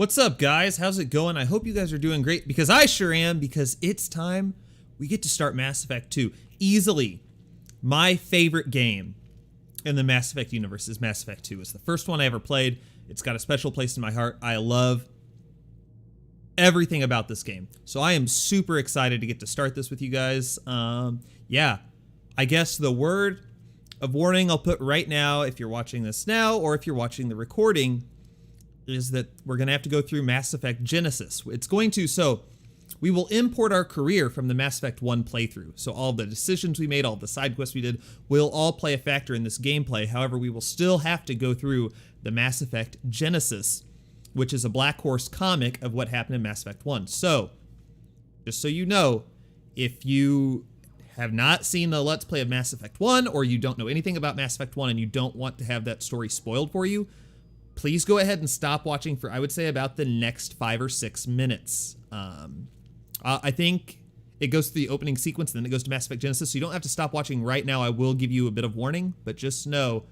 What's up, guys? How's it going? I hope you guys are doing great, because I sure am, because it's time we get to start Mass Effect 2. Easily my favorite game in the Mass Effect universe is Mass Effect 2. It's the first one I ever played. It's got a special place in my heart. I love everything about this game. So I am super excited to get to start this with you guys. Yeah, I guess the word of warning I'll put right now, if you're watching this now or if you're watching the recording, is that we're going to have to go through Mass Effect Genesis. It's going to, so we will import our career from the Mass Effect 1 playthrough. So all the decisions we made, all the side quests we did, will all play a factor in this gameplay. However, we will still have to go through the Mass Effect Genesis, which is a Black Horse comic of what happened in Mass Effect 1. So, just so you know, if you have not seen the Let's Play of Mass Effect 1, or you don't know anything about Mass Effect 1 and you don't want to have that story spoiled for you, please go ahead and stop watching for, I would say, about the next 5 or 6 minutes. I think it goes to the opening sequence, and then it goes to Mass Effect Genesis, so you don't have to stop watching right now. I will give you a bit of warning, but just know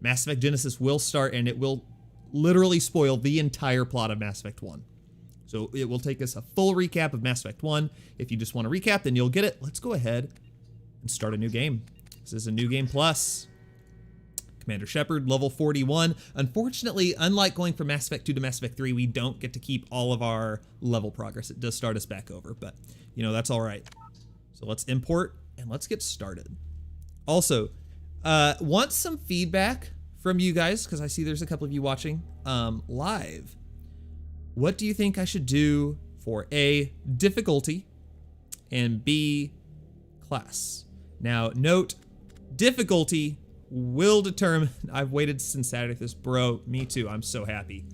Mass Effect Genesis will start, and it will literally spoil the entire plot of Mass Effect 1. So it will take us a full recap of Mass Effect 1. If you just want to recap, then you'll get it. Let's go ahead and start a new game. This is a new game plus. Commander Shepard, level 41. Unfortunately, unlike going from Mass Effect 2 to Mass Effect 3, we don't get to keep all of our level progress. It does start us back over, but, you know, that's all right. So let's import, and let's get started. Also, want some feedback from you guys, because I see there's a couple of you watching live. What do you think I should do for A, difficulty, and B, class? Now, note, difficulty will determine. I've waited since Saturday for this, bro. Me too. I'm so happy.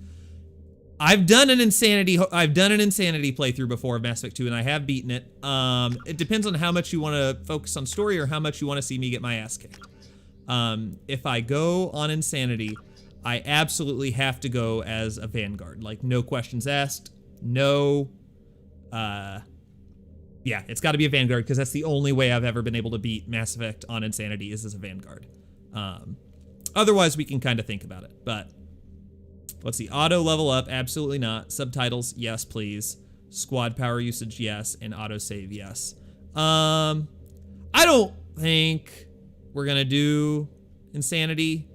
I've done an insanity playthrough before of Mass Effect 2, and I have beaten it. It depends on how much you want to focus on story or how much you want to see me get my ass kicked. If I go on insanity, I absolutely have to go as a Vanguard. Like, no questions asked. No. Yeah, it's got to be a Vanguard, because that's the only way I've ever been able to beat Mass Effect on insanity is as a Vanguard. Otherwise, we can kind of think about it. But let's see. Auto level up, absolutely not. Subtitles, yes, please. Squad power usage, yes. And auto save, yes. I don't think we're gonna do insanity.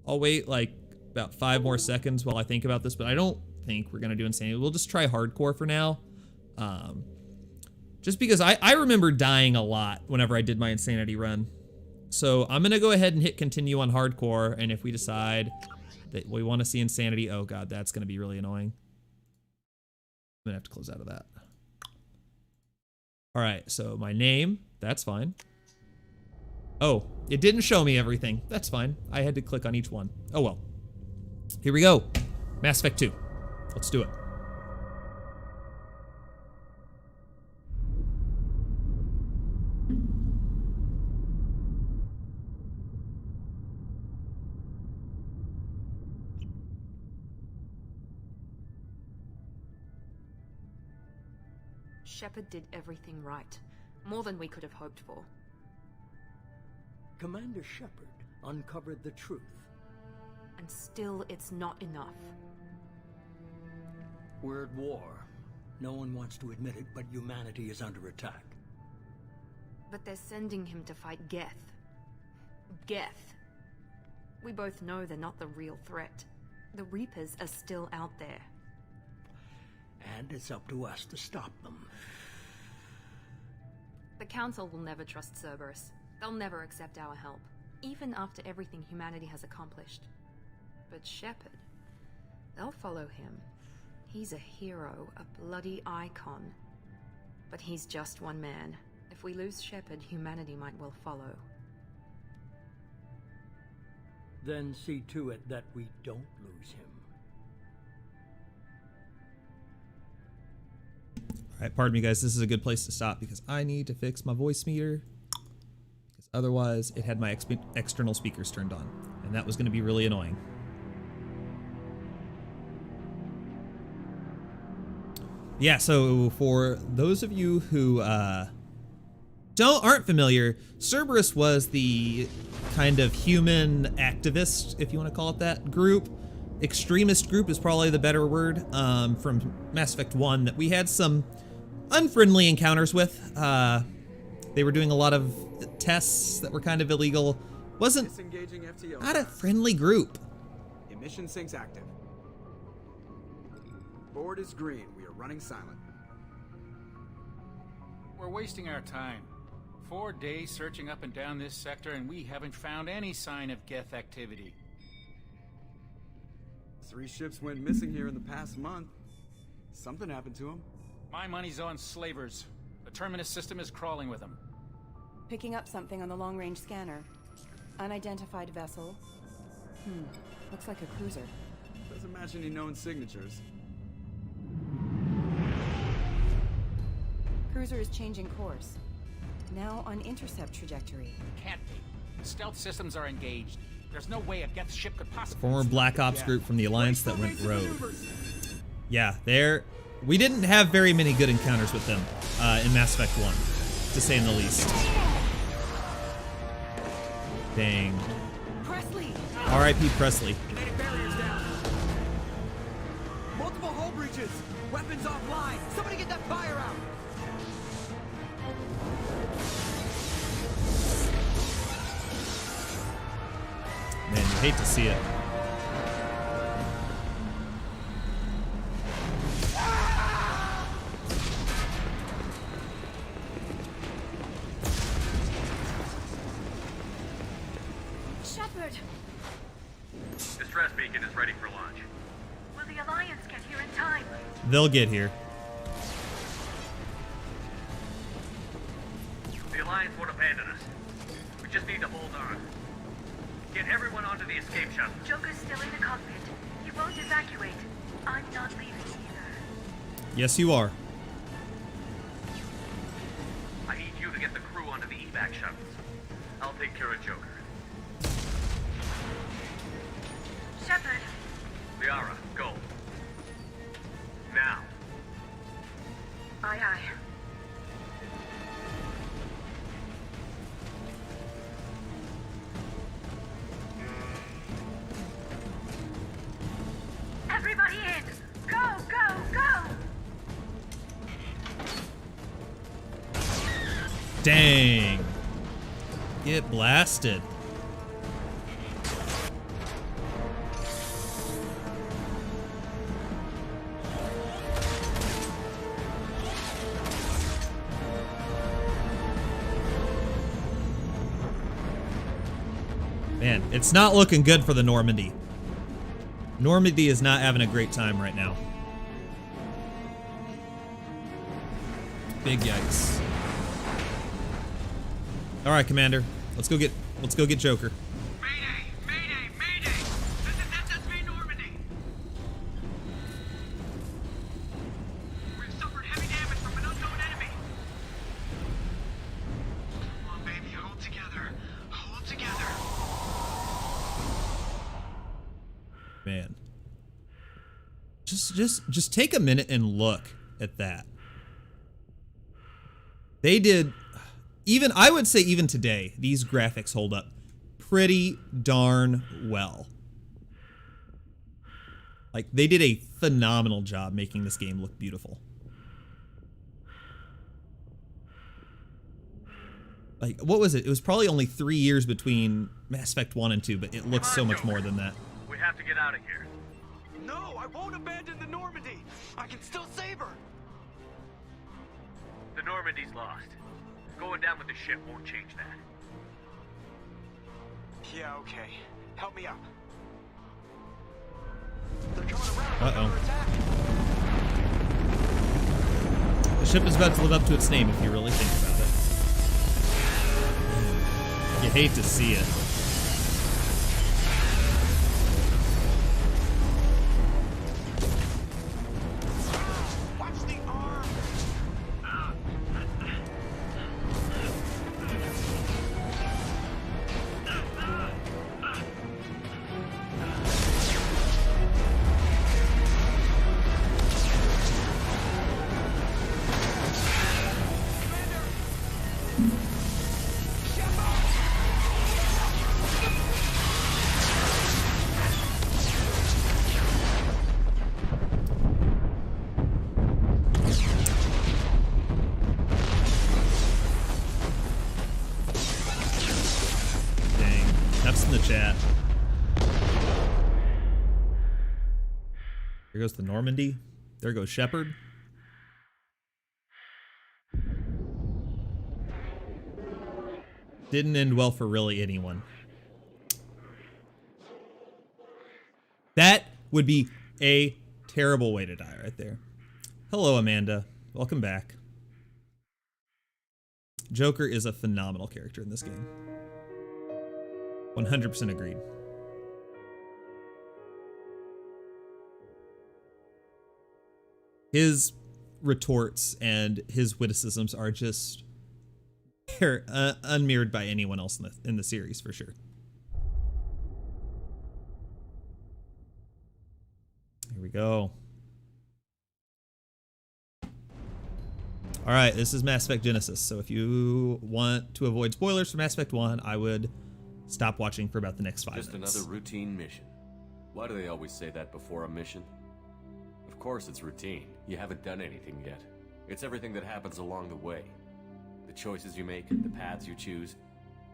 I'll wait like about 5 more seconds while I think about this, but I don't think we're gonna do insanity. We'll just try hardcore for now. Just because I remember dying a lot whenever I did my insanity run. So I'm gonna go ahead and hit continue on hardcore, and if we decide that we want to see insanity, oh god, that's gonna be really annoying. I'm gonna have to close out of that. All right, so my name, that's fine. Oh, it didn't show me everything. That's fine. I had to click on each one. Oh well. Here we go. Mass Effect 2. Let's do it. Shepard did everything right. More than we could have hoped for. Commander Shepard uncovered the truth. And still, it's not enough. We're at war. No one wants to admit it, but humanity is under attack. But they're sending him to fight Geth. Geth. We both know they're not the real threat. The Reapers are still out there. And it's up to us to stop them. The Council will never trust Cerberus. They'll never accept our help, even after everything humanity has accomplished. But Shepard, they'll follow him. He's a hero, a bloody icon. But he's just one man. If we lose Shepard, humanity might well follow. Then see to it that we don't lose him. All right, pardon me, guys. This is a good place to stop because I need to fix my voice meter. Because otherwise, it had my external speakers turned on, and that was going to be really annoying. Yeah, so for those of you who aren't familiar, Cerberus was the kind of human activist, if you want to call it that, group extremist group is probably the better word, from Mass Effect 1 that we had some unfriendly encounters with. They were doing a lot of tests that were kind of illegal. Wasn't Disengaging FTO. not a friendly group. Emission sinks active. Board is green. We are running silent. We're wasting our time. 4 days searching up and down this sector, and we haven't found any sign of Geth activity. 3 ships went missing here in the past month. Something happened to them. My money's on slavers. The Terminus system is crawling with them. Picking up something on the long-range scanner. Unidentified vessel. Looks like a cruiser. Doesn't match any known signatures. Cruiser is changing course. Now on intercept trajectory. Can't be. The stealth systems are engaged. There's no way a Geth ship could possibly... Former Black Ops group from the Alliance that went rogue. Yeah, we didn't have very many good encounters with them in Mass Effect 1, to say in the least. Dang. Presley! R.I.P. Presley. Kinetic barriers down. Multiple hull breaches. Weapons offline. Somebody get that fire out. Man, you hate to see it. Shepard! Distress beacon is ready for launch. Will the Alliance get here in time? They'll get here. The Alliance won't abandon us. We just need to hold on. Get everyone onto the escape shuttle. Joker's still in the cockpit. He won't evacuate. I'm not leaving either. Yes, you are. I need you to get the crew onto the evac shuttles. I'll take care of Joker. Shepard! Liara, go. Now. Aye, aye. Everybody in! Go, go, go! Dang. Get blasted. Man, it's not looking good for the Normandy. Normandy is not having a great time right now. Big yikes. All right, Commander. Let's go get Joker. Mayday! Mayday! Mayday! This is SSV Normandy! We've suffered heavy damage from an unknown enemy. Come on, baby. Hold together. Hold together. Man. Just take a minute and look at that. They did, even, I would say even today, these graphics hold up pretty darn well. Like, they did a phenomenal job making this game look beautiful. Like, what was it? It was probably only 3 years between Mass Effect 1 and 2, but it looks so much more than that. We have to get out of here. No, I won't abandon the Normandy. I can still save her. The Normandy's lost. Going down with the ship won't change that. Yeah, okay. Help me up. They're coming around. Uh-oh. Attack. The ship is about to live up to its name if you really think about it. You hate to see it. Watch the arm. chat. There goes the Normandy. There goes Shepard. Didn't end well for really anyone. That would be a terrible way to die right there. Hello, Amanda. Welcome back. Joker is a phenomenal character in this game. 100% agreed. His retorts and his witticisms are just unmirrored by anyone else in the series, for sure. Here we go. All right, this is Mass Effect Genesis, so if you want to avoid spoilers for Mass Effect 1, I would stop watching for about the next 5 minutes. Just another routine mission. Why do they always say that before a mission? Of course it's routine. You haven't done anything yet. It's everything that happens along the way. The choices you make, the paths you choose,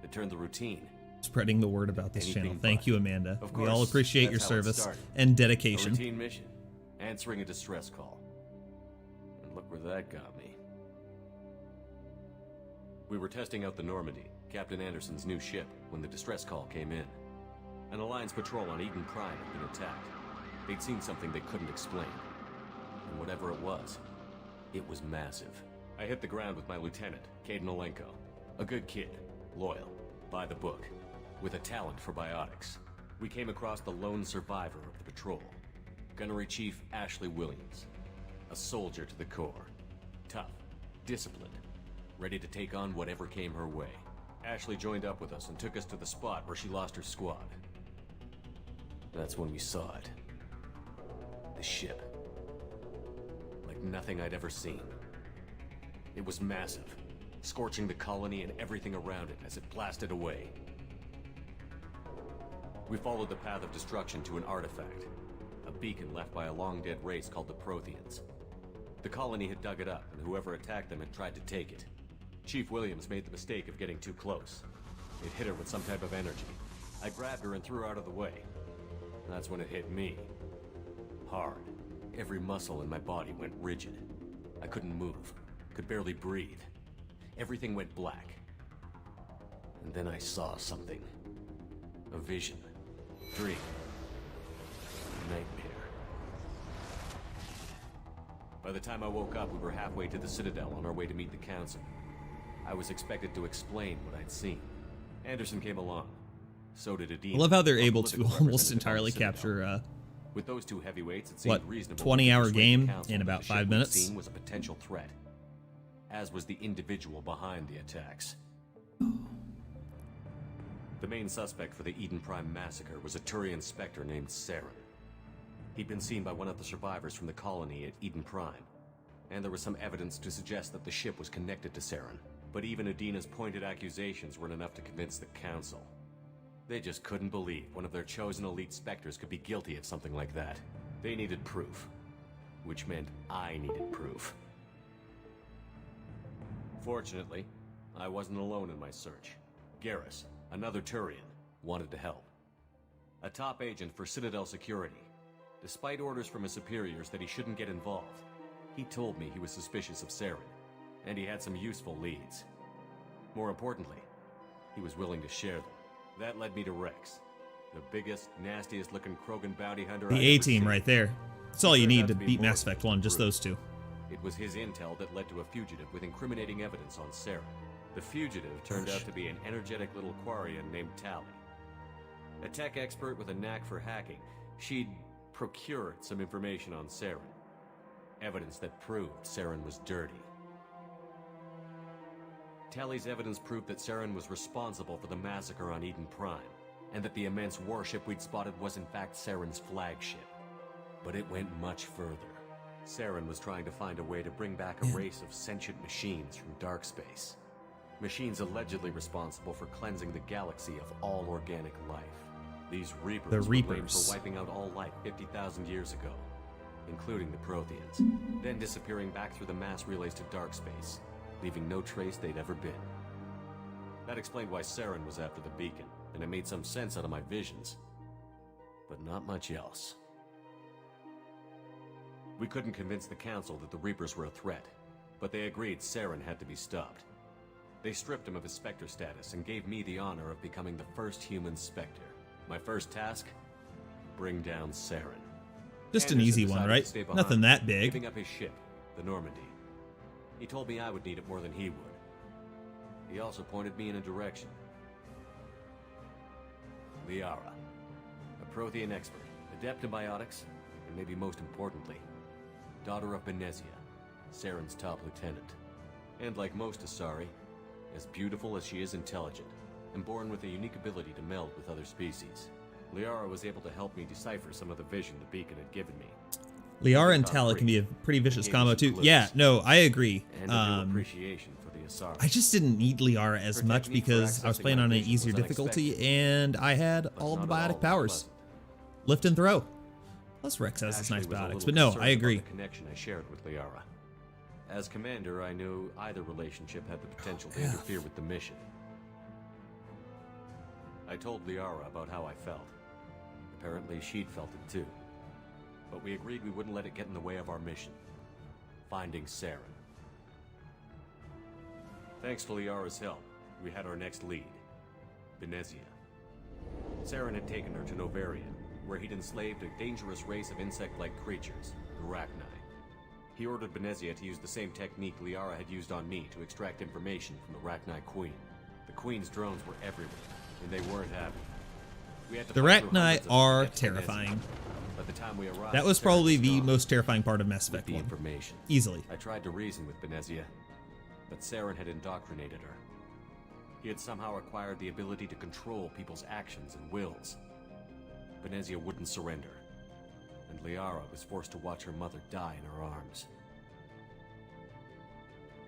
that turn the routine. Spreading the word about this channel. Thank you, Amanda. Of We course, all appreciate your that's how it service started. and A dedication. routine mission. Answering a distress call. And look where that got me. We were testing out the Normandy, Captain Anderson's new ship, when the distress call came in. An Alliance patrol on Eden Prime had been attacked. They'd seen something they couldn't explain. And whatever it was massive. I hit the ground with my lieutenant, Caden Olenko. A good kid, loyal, by the book, with a talent for biotics. We came across the lone survivor of the patrol, Gunnery Chief Ashley Williams. A soldier to the core. Tough, disciplined, ready to take on whatever came her way. Ashley joined up with us and took us to the spot where she lost her squad. That's when we saw it. The ship. Like nothing I'd ever seen. It was massive, scorching the colony and everything around it as it blasted away. We followed the path of destruction to an artifact, a beacon left by a long-dead race called the Protheans. The colony had dug it up, and whoever attacked them had tried to take it. Chief Williams made the mistake of getting too close. It hit her with some type of energy. I grabbed her and threw her out of the way. That's when it hit me. Hard. Every muscle in my body went rigid. I couldn't move. Could barely breathe. Everything went black. And then I saw something. A vision. Dream. Nightmare. By the time I woke up, we were halfway to the Citadel on our way to meet the Council. I was expected to explain what I'd seen. Anderson came along. So did Adina. I love how they're a able to political almost representative entirely on the Citadel. capture With those two heavyweights, it seemed what, reasonable 20-hour to persuade the game Council in that about the 5 ship we'd minutes? seen was a potential threat, as was the individual behind the attacks. The main suspect for the Eden Prime massacre was a Turian Spectre named Saren. He'd been seen by one of the survivors from the colony at Eden Prime, and there was some evidence to suggest that the ship was connected to Saren. But even Adina's pointed accusations weren't enough to convince the Council. They just couldn't believe one of their chosen elite Spectres could be guilty of something like that. They needed proof, which meant I needed proof. Fortunately, I wasn't alone in my search. Garrus, another Turian, wanted to help. A top agent for Citadel Security. Despite orders from his superiors that he shouldn't get involved, he told me he was suspicious of Saren, and he had some useful leads. More importantly, he was willing to share them. That led me to Rex, the biggest, nastiest looking Krogan bounty hunter the I'd A-team ever seen. right there. That's all you Turned need out to to be beat more Mass Effect than 1, just proof. those two. It was his intel that led to a fugitive with incriminating evidence on Saren. The fugitive turned out to be an energetic little Quarian named Tali. A tech expert with a knack for hacking, she'd procured some information on Saren. Evidence that proved Saren was dirty. Tali's evidence proved that Saren was responsible for the massacre on Eden Prime, and that the immense warship we'd spotted was in fact Saren's flagship. But it went much further. Saren was trying to find a way to bring back a race of sentient machines from dark space. Machines allegedly responsible for cleansing the galaxy of all organic life. These Reapers The were blamed Reapers. for wiping out all life 50,000 years ago, including the Protheans, then disappearing back through the mass relays to dark space, leaving no trace they'd ever been. That explained why Saren was after the beacon, and it made some sense out of my visions. But not much else. We couldn't convince the Council that the Reapers were a threat, but they agreed Saren had to be stopped. They stripped him of his Spectre status and gave me the honor of becoming the first human Spectre. My first task? Bring down Saren. Just an Anderson easy one, decided to right? stay behind, Nothing that big. Giving up his ship, the Normandy. He told me I would need it more than he would. He also pointed me in a direction. Liara, a Prothean expert, adept in biotics, and maybe most importantly, daughter of Benezia, Saren's top lieutenant. And like most Asari, as beautiful as she is intelligent, and born with a unique ability to meld with other species. Liara was able to help me decipher some of the vision the beacon had given me. Liara and Tala can be a pretty vicious combo too. Yeah, no, I agree. And a new appreciation for the Asari. I just didn't need Liara as much because I was playing on an easier difficulty and I had all the biotic powers. Lift and throw. Plus Rex has his nice biotics, but no, I agree. The connection I shared with Liara. As commander, I knew either relationship had the potential to interfere with the mission. I told Liara about how I felt. Apparently she'd felt it too. But we agreed we wouldn't let it get in the way of our mission. Finding Saren. Thanks to Liara's help, we had our next lead. Benezia. Saren had taken her to Novarian, where he'd enslaved a dangerous race of insect-like creatures, the Rachni. He ordered Benezia to use the same technique Liara had used on me to extract information from the Rachni Queen. The Queen's drones were everywhere, and they weren't happy. We had to The Rachni are terrifying. By the time we arrived, That was probably the most terrifying part of Mass Effect 1. Information. Easily. I tried to reason with Benezia, but Saren had indoctrinated her. He had somehow acquired the ability to control people's actions and wills. Benezia wouldn't surrender, and Liara was forced to watch her mother die in her arms.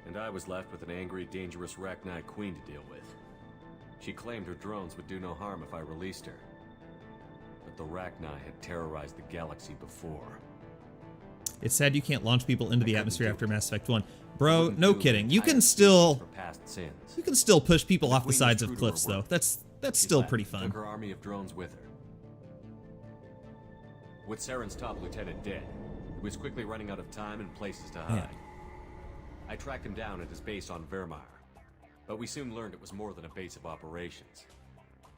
And I was left with an angry, dangerous Rachni Queen to deal with. She claimed her drones would do no harm if I released her. But the Rachni had terrorized the galaxy before. It's sad you can't launch people into the atmosphere after Mass Effect 1. Bro, no kidding. You can still push people off the sides of cliffs though. That's still pretty fun. Took her army of drones with her. With Saren's top lieutenant dead, he was quickly running out of time and places to hide. Yeah. I tracked him down at his base on Vermeer, but we soon learned it was more than a base of operations.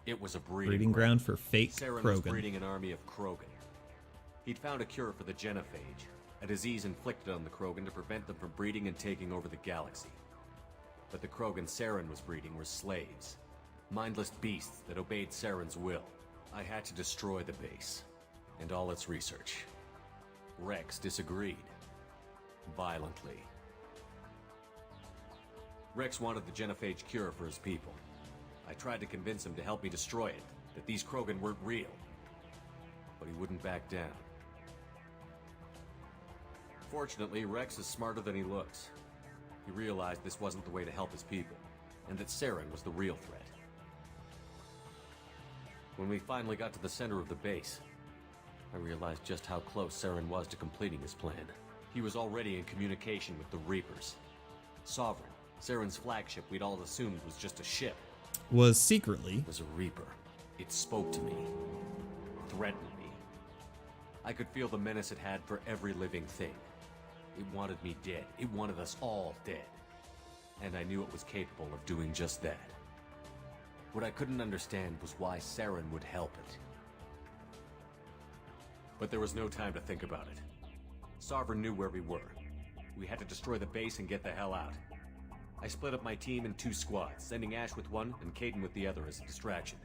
It was a breeding ground for fake Saren was Krogan. breeding an army of Krogan. He'd found a cure for the genophage, a disease inflicted on the Krogan to prevent them from breeding and taking over the galaxy. But the Krogan Saren was breeding were slaves, mindless beasts that obeyed Saren's will. I had to destroy the base and all its research. Rex disagreed. Violently. Rex wanted the genophage cure for his people. I tried to convince him to help me destroy it, that these Krogan weren't real. But he wouldn't back down. Fortunately, Rex is smarter than he looks. He realized this wasn't the way to help his people, and that Saren was the real threat. When we finally got to the center of the base, I realized just how close Saren was to completing his plan. He was already in communication with the Reapers. Sovereign, Saren's flagship we'd all assumed was just a ship, Was secretly was a Reaper. It spoke to me, threatened me. I could feel the menace it had for every living thing. It wanted me dead. It wanted us all dead. And I knew it was capable of doing just that. What I couldn't understand was why Saren would help it. But there was no time to think about it. Sovereign knew where we were. We had to destroy the base and get the hell out. I split up my team in 2 squads, sending Ash with one and Caden with the other as a distraction.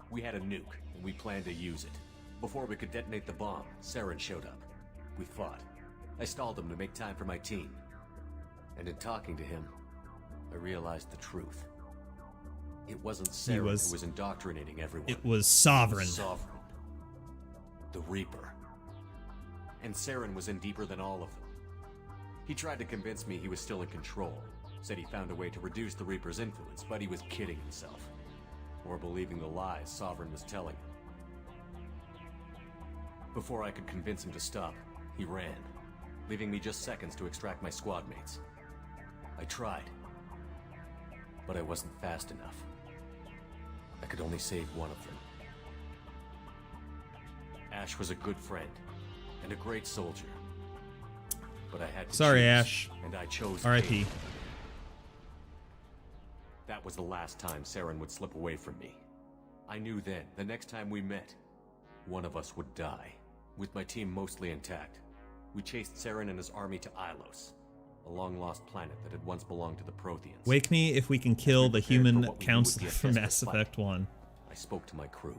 We had a nuke, and we planned to use it. Before we could detonate the bomb, Saren showed up. We fought. I stalled him to make time for my team. And in talking to him, I realized the truth. It wasn't Saren who was indoctrinating everyone. It was Sovereign. Sovereign. The Reaper. And Saren was in deeper than all of them. He tried to convince me he was still in control. Said he found a way to reduce the Reaper's influence, but he was kidding himself. Or believing the lies Sovereign was telling him. Before I could convince him to stop, he ran, leaving me just seconds to extract my squad mates. I tried, but I wasn't fast enough. I could only save one of them. Ash was a good friend and a great soldier. But I had to Sorry, choose, Ash. and I chose R.I.P. Kate. That was the last time Saren would slip away from me. I knew then, the next time we met, one of us would die. With my team mostly intact, we chased Saren and his army to Ilos, a long-lost planet that had once belonged to the Protheans. Wake me if we can kill the human what we knew would counselor be a from desperate Mass fight. Effect 1. I spoke to my crew.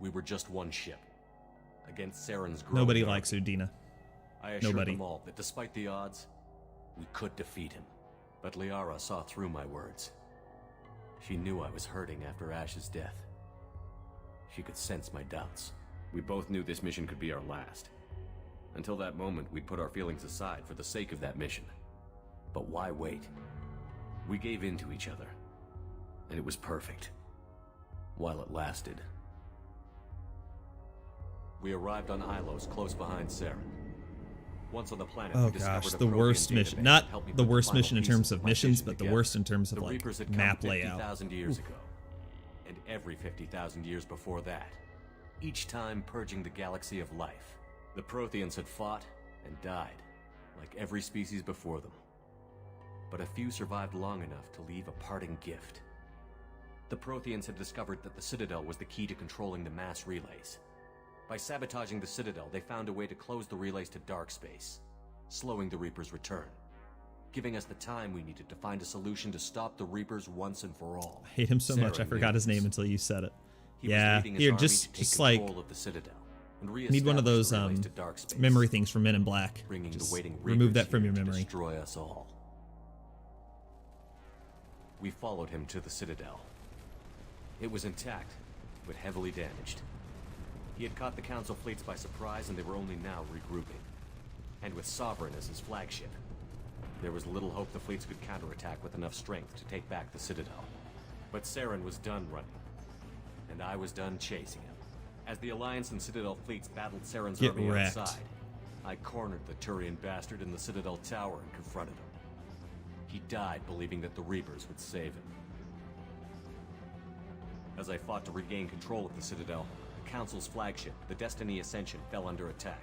We were just one ship, against Saren's growing Nobody army. likes Udina. I assured Nobody. them all that despite the odds, we could defeat him. But Liara saw through my words. She knew I was hurting after Ash's death. She could sense my doubts. We both knew this mission could be our last. Until that moment, we'd put our feelings aside for the sake of that mission. But why wait? We gave in to each other, and it was perfect. While it lasted. We arrived on Ilos, close behind Saren. Once on the planet, Oh we discovered gosh, a the Prothean worst database mission. that Not helped me the put worst final mission in pieces terms of of my missions, vision but the together. worst in terms of The like Reapers had come map layout. 50,000 years ago, and every 50,000 years before that, each time purging the galaxy of life. The Protheans had fought and died, like every species before them. But a few survived long enough to leave a parting gift. The Protheans had discovered that the Citadel was the key to controlling the mass relays. By sabotaging the Citadel, they found a way to close the relays to dark space, slowing the Reapers' return, giving us the time we needed to find a solution to stop the Reapers once and for all. I hate him so much. I Saren forgot knew his name this. until you said it. He was Yeah, leading his here, army just to take like control of the Citadel and need one of reestablish those the relays to dark space, memory things from Men in Black. bringing Just the waiting remove Reapers that from here your to memory. destroy us all. We followed him to the Citadel. It was intact, but heavily damaged. He had caught the Council fleets by surprise, and they were only now regrouping. And with Sovereign as his flagship, there was little hope the fleets could counterattack with enough strength to take back the Citadel. But Saren was done running, and I was done chasing him. As the Alliance and Citadel fleets battled Saren's Get army wrecked. outside, I cornered the Turian bastard in the Citadel tower and confronted him. He died believing that the Reapers would save him. As I fought to regain control of the Citadel, the Council's flagship, the Destiny Ascension, fell under attack.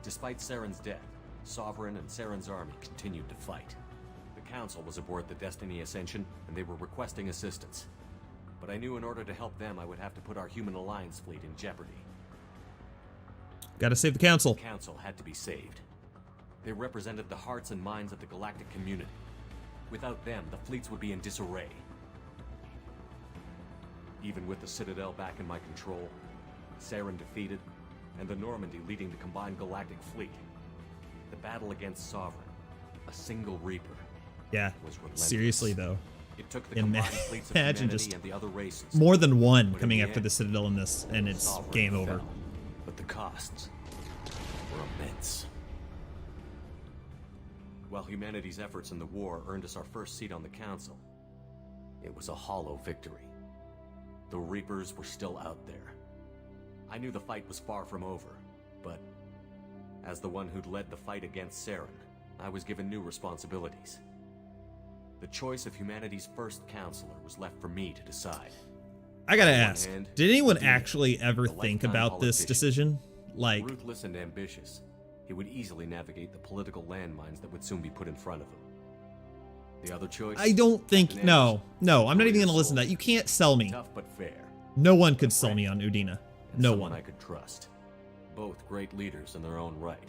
Despite Saren's death, Sovereign and Saren's army continued to fight. The Council was aboard the Destiny Ascension, and they were requesting assistance. But I knew in order to help them, I would have to put our human Alliance fleet in jeopardy. Gotta save the council. The Council had to be saved. They represented the hearts and minds of the galactic community. Without them, the fleets would be in disarray. Even with the Citadel back in my control, Saren defeated, and the Normandy leading the combined galactic fleet, the battle against Sovereign, a single Reaper, Yeah, was relentless. seriously though. It took the Ima- combined fleets of imagine humanity just and the other races. More than one But in coming the after end, the Citadel in this, and it's Sovereign game over. fell, but the costs were immense. While humanity's efforts in the war earned us our first seat on the Council, it was a hollow victory. The Reapers were still out there. I knew the fight was far from over, but as the one who'd led the fight against Saren, I was given new responsibilities. The choice of humanity's first counselor was left for me to decide. I gotta On one ask, hand, did anyone Udina, actually ever the think lifetime about this politician. decision? Like, Ruthless and ambitious, he would easily navigate the political landmines that would soon be put in front of him. The other choice? I don't think. Captain No, Anderson, no, I'm not even warrior gonna listen to that. soldier. You can't sell me. Tough but fair. No one could sell me on Udina. And No someone one. I could trust. Both great leaders in their own right.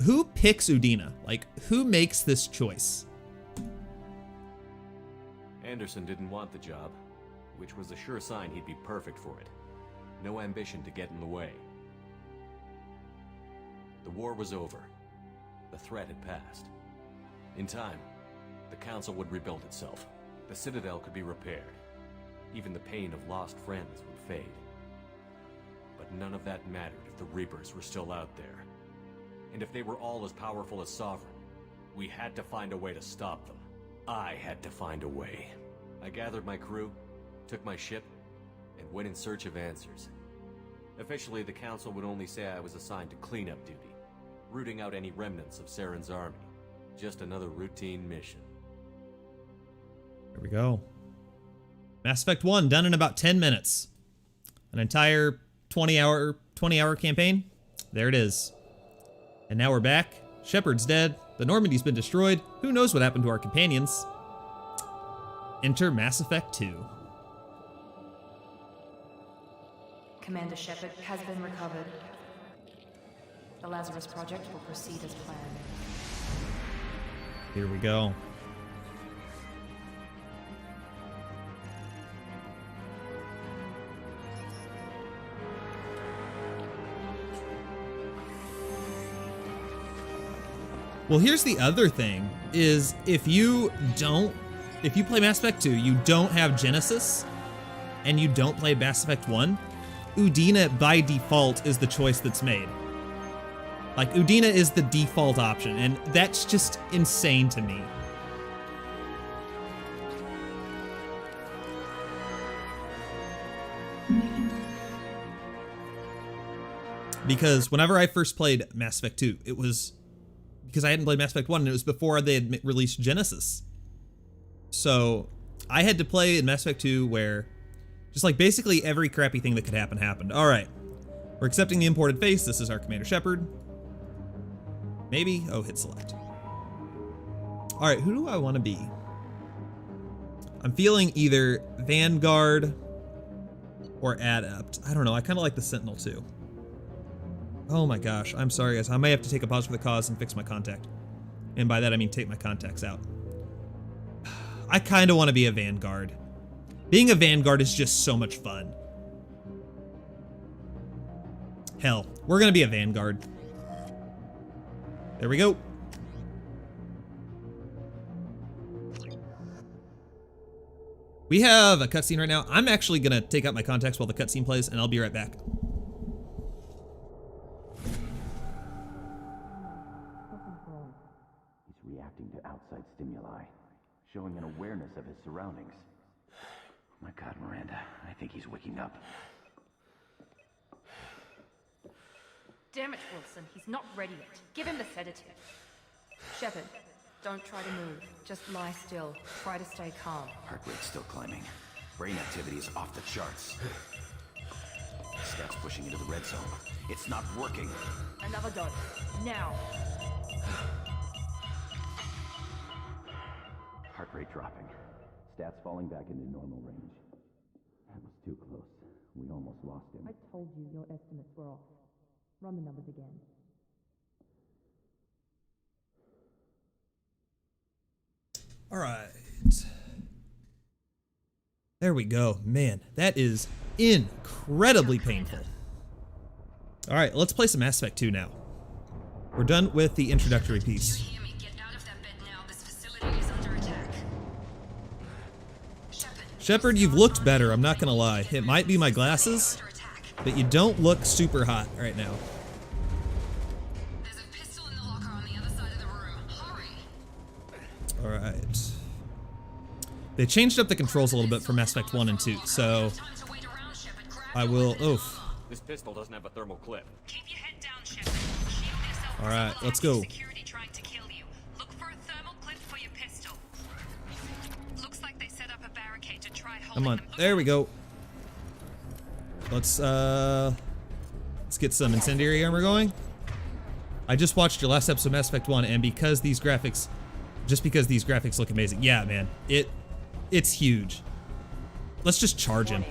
Who picks Udina? Like, who makes this choice? Anderson didn't want the job, which was a sure sign he'd be perfect for it. No ambition to get in the way. The war was over. The threat had passed. In time, the Council would rebuild itself. The Citadel could be repaired. Even the pain of lost friends would fade. But none of that mattered if the Reapers were still out there. And if they were all as powerful as Sovereign, we had to find a way to stop them. I had to find a way. I gathered my crew, took my ship, and went in search of answers. Officially, the Council would only say I was assigned to cleanup duty, rooting out any remnants of Saren's army. Just another routine mission. Here we go. Mass Effect 1 done in about 10 minutes. An entire 20-hour campaign. There it is. And now we're back. Shepard's dead. The Normandy's been destroyed. Who knows what happened to our companions? Enter Mass Effect 2. Commander Shepard has been recovered. The Lazarus project will proceed as planned. Here we go. Well, here's the other thing, is if you play Mass Effect 2, you don't have Genesis, and you don't play Mass Effect 1, Udina by default is the choice that's made. Like, Udina is the default option, and that's just insane to me. Because whenever I first played Mass Effect 2, it was because I hadn't played Mass Effect 1, and it was before they had released Genesis. So I had to play in Mass Effect 2 where just like basically every crappy thing that could happen happened. All right, we're accepting the imported face. This is our Commander Shepard. Maybe, oh, hit select. All right, who do I want to be? I'm feeling either Vanguard or Adept. I don't know, I kind of like the Sentinel too. Oh my gosh, I'm sorry guys. I may have to take a pause for the cause and fix my contact. And by that I mean take my contacts out. I kind of want to be a Vanguard. Being a Vanguard is just so much fun. Hell, we're gonna be a Vanguard. There we go. We have a cutscene right now. I'm actually gonna take out my contacts while the cutscene plays, and I'll be right back. Reacting to outside stimuli, showing an awareness of his surroundings. Oh my God, Miranda, I think he's waking up. Damn it, Wilson. He's not ready yet. Give him the sedative. Shepard, don't try to move. Just lie still. Try to stay calm. Heart rate's still climbing. Brain activity is off the charts. Stats pushing into the red zone. It's not working. Another dose. Now. Heart rate dropping. Stats falling back into normal range. That was too close. We almost lost him. I told you your estimates were off. Run the numbers again. All right. There we go. Man, that is incredibly painful. All right, let's play some Mass Effect 2 now. We're done with the introductory piece. Shepard, you've looked better, I'm not gonna lie. It might be my glasses, but you don't look super hot right now. There's a pistol in the locker on the other side of the room. Hurry. Alright. They changed up the controls a little bit for Mass Effect 1 and 2, so I will, oof. This pistol doesn't have a thermal clip. Keep your head down, Shepard. Shield yourself. Alright, let's go. Security trying to kill you. Look for a thermal clip for your pistol. Looks like they set up a barricade to try holding Come on, them. there we go. Let's get some incendiary armor going. I just watched your last episode of Mass Effect 1, and because these graphics, look amazing. Yeah, man, it's huge. Let's just charge him.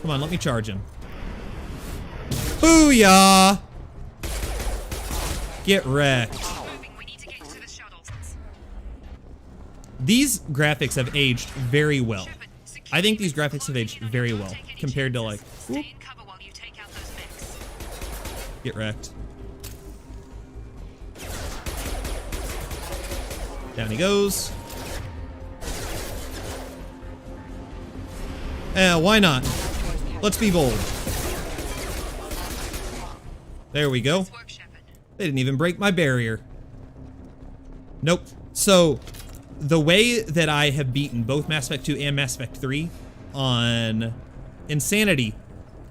Come on, let me charge him. Booyah! Get wrecked. These graphics have aged very well. I think these graphics have aged very well compared to like, whoop. Get wrecked. Down he goes. Why not? Let's be bold. There we go. They didn't even break my barrier. Nope. So, the way that I have beaten both Mass Effect 2 and Mass Effect 3 on Insanity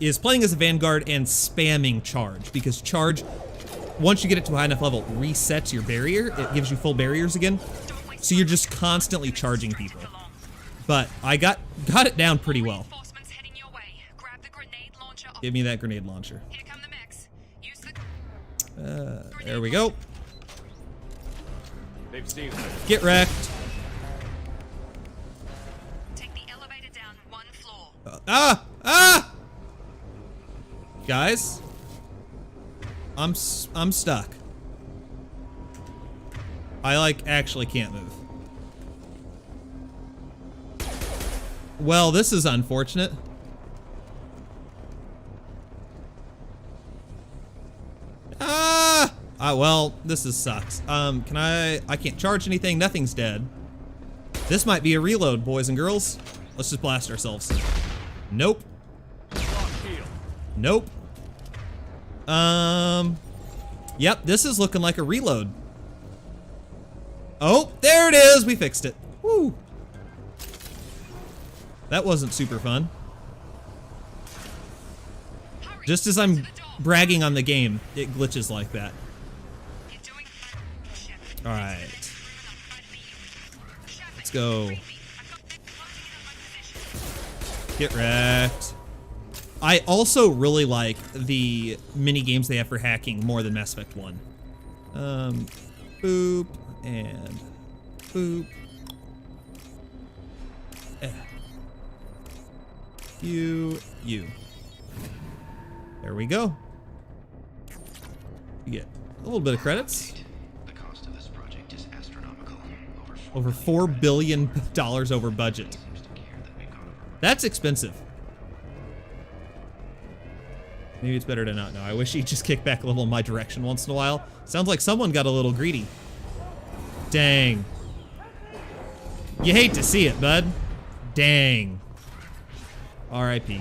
is playing as a Vanguard and spamming charge, because charge, once you get it to a high enough level, resets your barrier. It gives you full barriers again. So you're just constantly charging people. but I got it down pretty well. Reinforcements heading your way. Grab the grenade launcher. Give me that grenade launcher. Here come the mechs. Use the There we go. They've seen us. Get wrecked. take the elevator down 1 floor. Ah! Guys, I'm stuck. I like actually can't move. Well, this is unfortunate. Well, this sucks. I can't charge anything. Nothing's dead. This might be a reload, boys and girls. Let's just blast ourselves. Nope. Nope. Yep, this is looking like a reload. Oh, there it is. We fixed it. Woo. That wasn't super fun. Just as I'm bragging on the game, it glitches like that. All right. Let's go. Get wrecked. I also really like the mini games they have for hacking more than Mass Effect 1. Boop and boop. You. There we go. You get a little bit of credits. The cost of this project is astronomical. Over $4 billion over budget. That's expensive. Maybe it's better to not know. I wish he'd just kick back a little in my direction once in a while. Sounds like someone got a little greedy. Dang. You hate to see it, bud. Dang. R.I.P.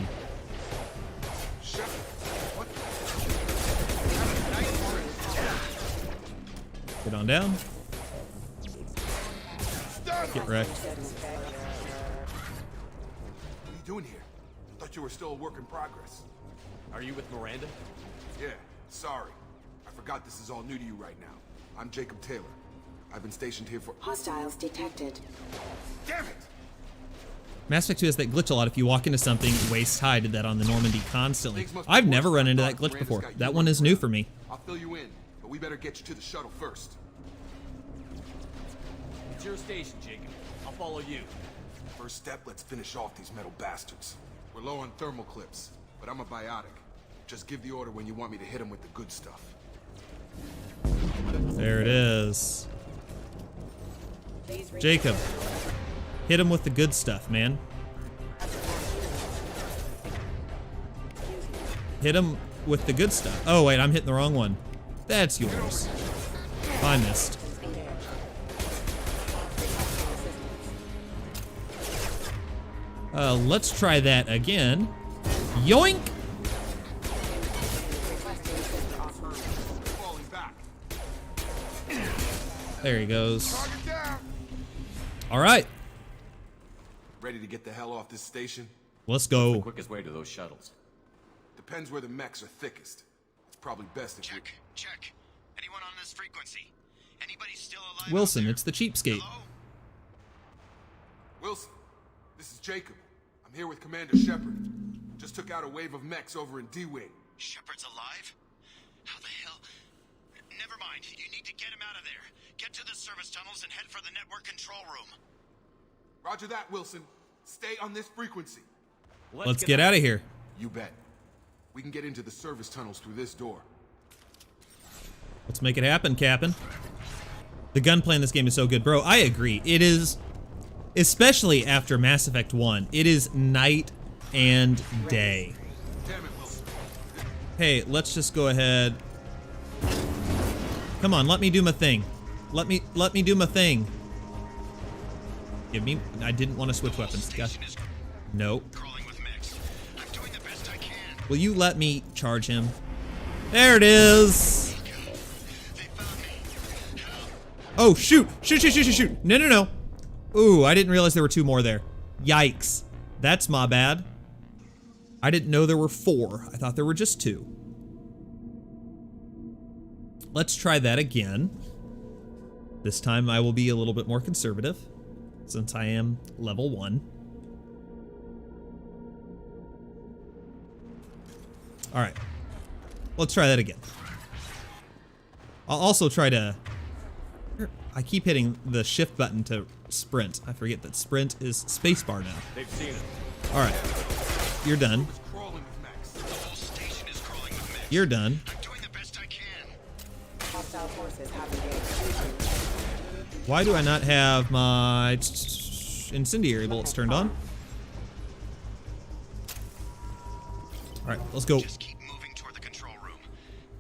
Get on down. Get wrecked. What are you doing here? I thought you were still a work in progress. Are you with Miranda? Yeah, sorry. I forgot this is all new to you right now. I'm Jacob Taylor. I've been stationed here for— Hostiles detected. Damn it! Mass Effect 2 has that glitch a lot. If you walk into something, waist high did that on the Normandy constantly. I've never run into that glitch before. That one is new for me. I'll fill you in, but we better get you to the shuttle first. It's your station, Jacob. I'll follow you. First step, let's finish off these metal bastards. We're low on thermal clips, but I'm a biotic. Just give the order when you want me to hit them with the good stuff. There it is. Jacob, hit him with the good stuff, man. Hit him with the good stuff. Oh, wait, I'm hitting the wrong one. That's yours. I missed. Let's try that again. Yoink! There he goes. All right. Ready to get the hell off this station? Let's go. The quickest way to those shuttles. Depends where the mechs are thickest. It's probably best if Check. Anyone on this frequency? Anybody still alive? Wilson, it's the cheapskate. Hello? Wilson, this is Jacob. I'm here with Commander Shepard. Just took out a wave of mechs over in D-Wing. Shepard's alive? How the hell? Never mind. You need to get him out of there. Get to the service tunnels and head for the network control room. Roger that, Wilson. Stay on this frequency. Let's get out of here. You bet. We can get into the service tunnels through this door. Let's make it happen, Captain. The gunplay in this game is so good. Bro, I agree. It is, especially after Mass Effect 1, it is night and day. Damn it, Wilson. Hey, let's just go ahead. Come on, let me do my thing. Let me do my thing. Give me. I didn't want to switch weapons. Gosh. Nope. Will you let me charge him? There it is. Oh, shoot. Shoot. No. Ooh, I didn't realize there were 2 more there. Yikes. That's my bad. I didn't know there were 4. I thought there were just 2. Let's try that again. This time I will be a little bit more conservative. since I am level 1. All right, let's try that again. I'll also try to, I keep hitting the shift button to sprint. I forget that sprint is spacebar now. They've seen it. All right, you're done. You're done. Why do I not have my incendiary bullets turned on? All right, let's go. Just keep moving toward the control room.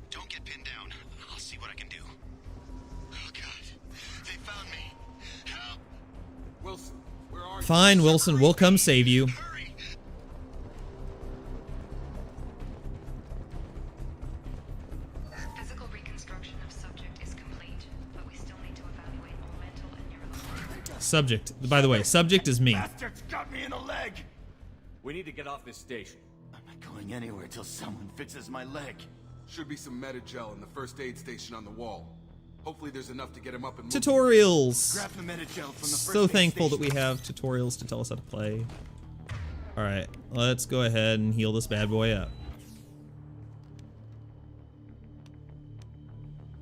Don't get pinned down. I'll see what I can do. Oh God, they found me. Help! Wilson, where are you? Fine, Wilson, we'll come save you. Hurry! Physical reconstruction of subject is complete, but we still need to evaluate all mental and neurological. Subject, by the way, subject is me. Bastards got me in the leg! We need to get off this station. I'm not going anywhere till someone fixes my leg. Should be some Metagel in the first aid station on the wall. Hopefully there's enough to get him up and Tutorials. Grab the Metagel from the first So aid thankful that station. we have tutorials to tell us how to play. All right, let's go ahead and heal this bad boy up.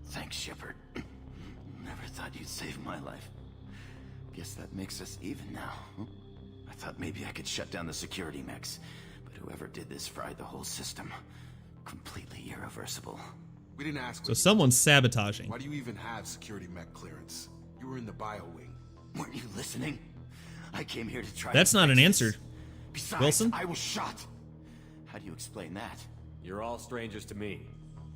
Thanks, Shepard. Never thought you'd save my life. Guess that makes us even now. I thought maybe I could shut down the security mechs, but whoever did this fried the whole system. Completely irreversible. We didn't ask. So someone's sabotaging. Why do you even have security mech clearance? You were in the bio wing. Weren't you listening? I came here to try. That's to not fix an this. answer. Besides, Wilson? I was shot. How do you explain that? You're all strangers to me.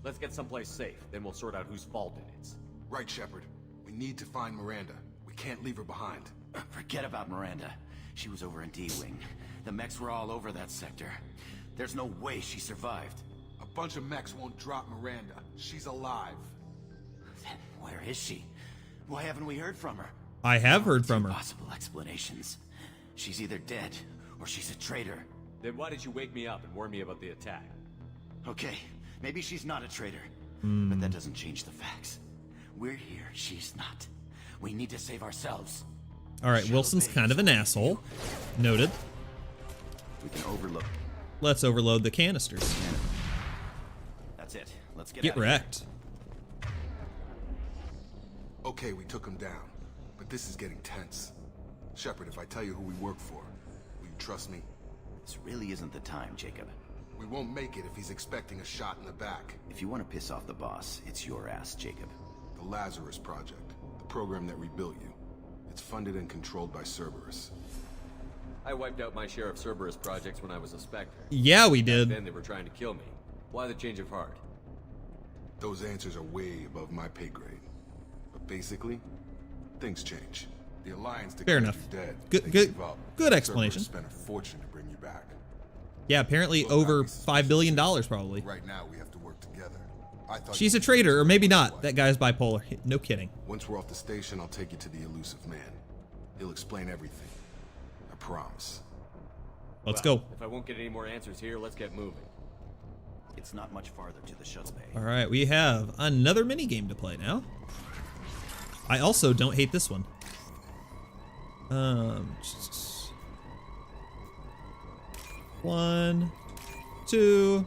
Let's get someplace safe, then we'll sort out whose fault it is. Right, Shepard. We need to find Miranda. We can't leave her behind. Forget about Miranda. She was over in D-Wing. The mechs were all over that sector. There's no way she survived. A bunch of mechs won't drop Miranda. She's alive. Then where is she? Why haven't we heard from her? I have heard from her. Possible explanations. She's either dead or she's a traitor. Then why did you wake me up and warn me about the attack? Okay, maybe she's not a traitor. But that doesn't change the facts. We're here, she's not. We need to save ourselves. All right, Wilson's kind of an asshole. Noted. We can overlook. Let's overload the canisters. That's it. Let's Get wrecked. Okay, we took him down. But this is getting tense. Shepard, if I tell you who we work for, will you trust me? This really isn't the time, Jacob. We won't make it if he's expecting a shot in the back. If you want to piss off the boss, it's your ass, Jacob. The Lazarus Project, the program that rebuilt you. It's funded and controlled by Cerberus. I wiped out my share of Cerberus projects when I was a Spectre. Yeah, we did. Then they were trying to kill me. Why the change of heart? Those answers are way above my pay grade. But basically, things change. The Alliance Fair declared enough. you dead. Good, They good, gave up. good explanation. Cerberus spent a fortune to bring you back. Yeah, apparently over $5 billion probably. Right now, we have to work together. I thought She's a traitor, or maybe not. That guy's bipolar. No kidding. Once we're off the station, I'll take you to the elusive man. He'll explain everything. I promise. Let's go. If I won't get any more answers here, let's get moving. It's not much farther to the shuttle bay. All right, we have another mini game to play now. I also don't hate this one. 1, 2,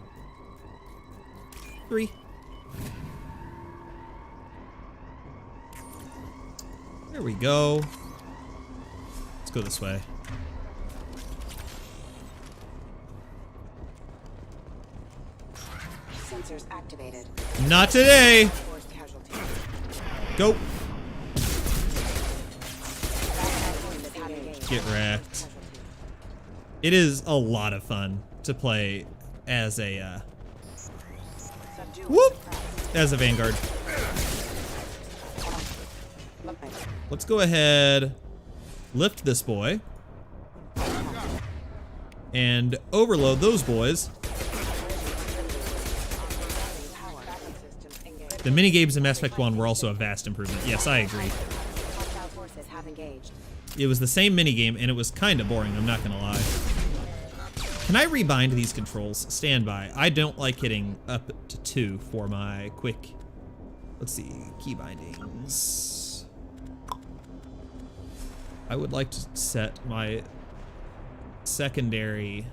3. There we go. Let's go this way. Sensors activated. Not today. Forced casualty. Go. Have engaged. Get wrecked. It is a lot of fun to play as a whoop, as a Vanguard. Let's go ahead, lift this boy, and overload those boys. The mini games in Mass Effect 1 were also a vast improvement. Yes, I agree. It was the same mini game, and it was kind of boring, I'm not gonna lie. Can I rebind these controls? Stand by. I don't like hitting up to 2 for my quick, let's see, key bindings. I would like to set my secondary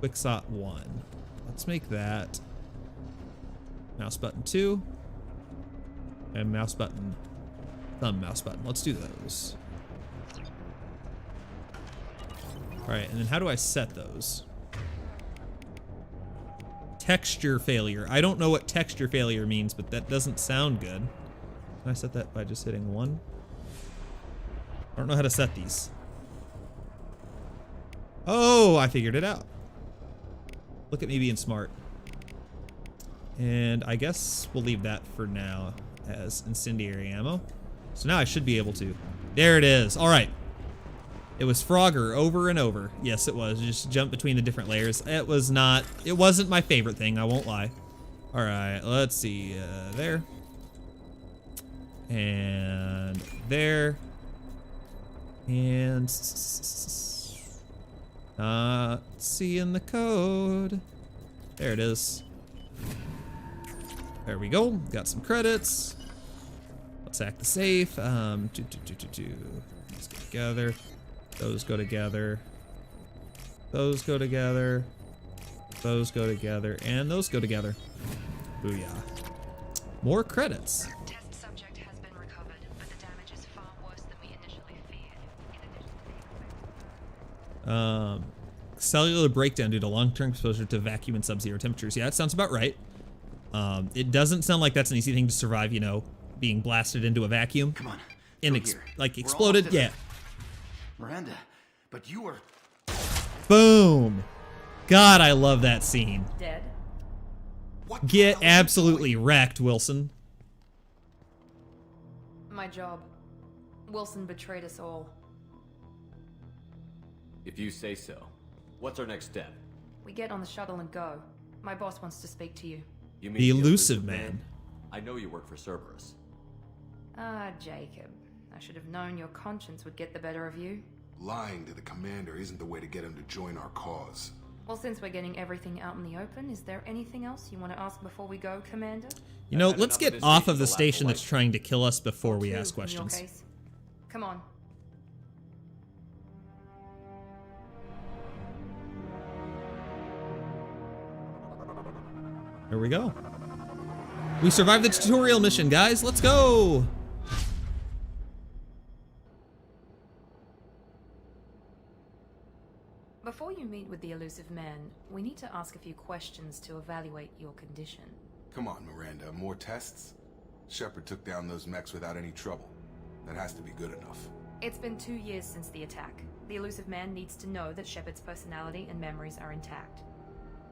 Quicksot 1. Let's make that mouse button 2 and mouse button, thumb mouse button. Let's do those. All right, and then how do I set those? Texture failure. I don't know what texture failure means, but that doesn't sound good. Can I set that by just hitting 1? I don't know how to set these. Oh, I figured it out. Look at me being smart. And I guess we'll leave that for now as incendiary ammo. So now I should be able to. There it is. All right. It was Frogger over and over. Yes, it was. Just jump between the different layers. It wasn't my favorite thing, I won't lie. All right, let's see. There. And there. And not seeing the code. There it is. There we go. Got some credits. Let's hack the safe. Let's get together. Those go together. Those go together. Those go together. And those go together. Booyah. More credits. Test subject has been recovered, but the damage is far worse than we initially feared. Cellular breakdown due to long-term exposure to vacuum and sub-zero temperatures. Yeah, that sounds about right. It doesn't sound like that's an easy thing to survive, you know, being blasted into a vacuum. Come on. And like exploded. Yeah. Miranda, but you were... Boom. God, I love that scene. Dead? Get absolutely wrecked, Wilson. My job. Wilson betrayed us all. If you say so. What's our next step? We get on the shuttle and go. My boss wants to speak to you. You mean the elusive man? I know you work for Cerberus. Ah, Jacob. I should have known your conscience would get the better of you. Lying to the commander isn't the way to get him to join our cause. Well, since we're getting everything out in the open, is there anything else you want to ask before we go, Commander? You know, let's get off of the station that's trying to kill us before we ask questions. In your case. Come on. There we go. We survived the tutorial mission, guys. Let's go. Before you meet with the elusive man, we need to ask a few questions to evaluate your condition. Come on, Miranda. More tests? Shepard took down those mechs without any trouble. That has to be good enough. It's been 2 years since the attack. The elusive man needs to know that Shepard's personality and memories are intact.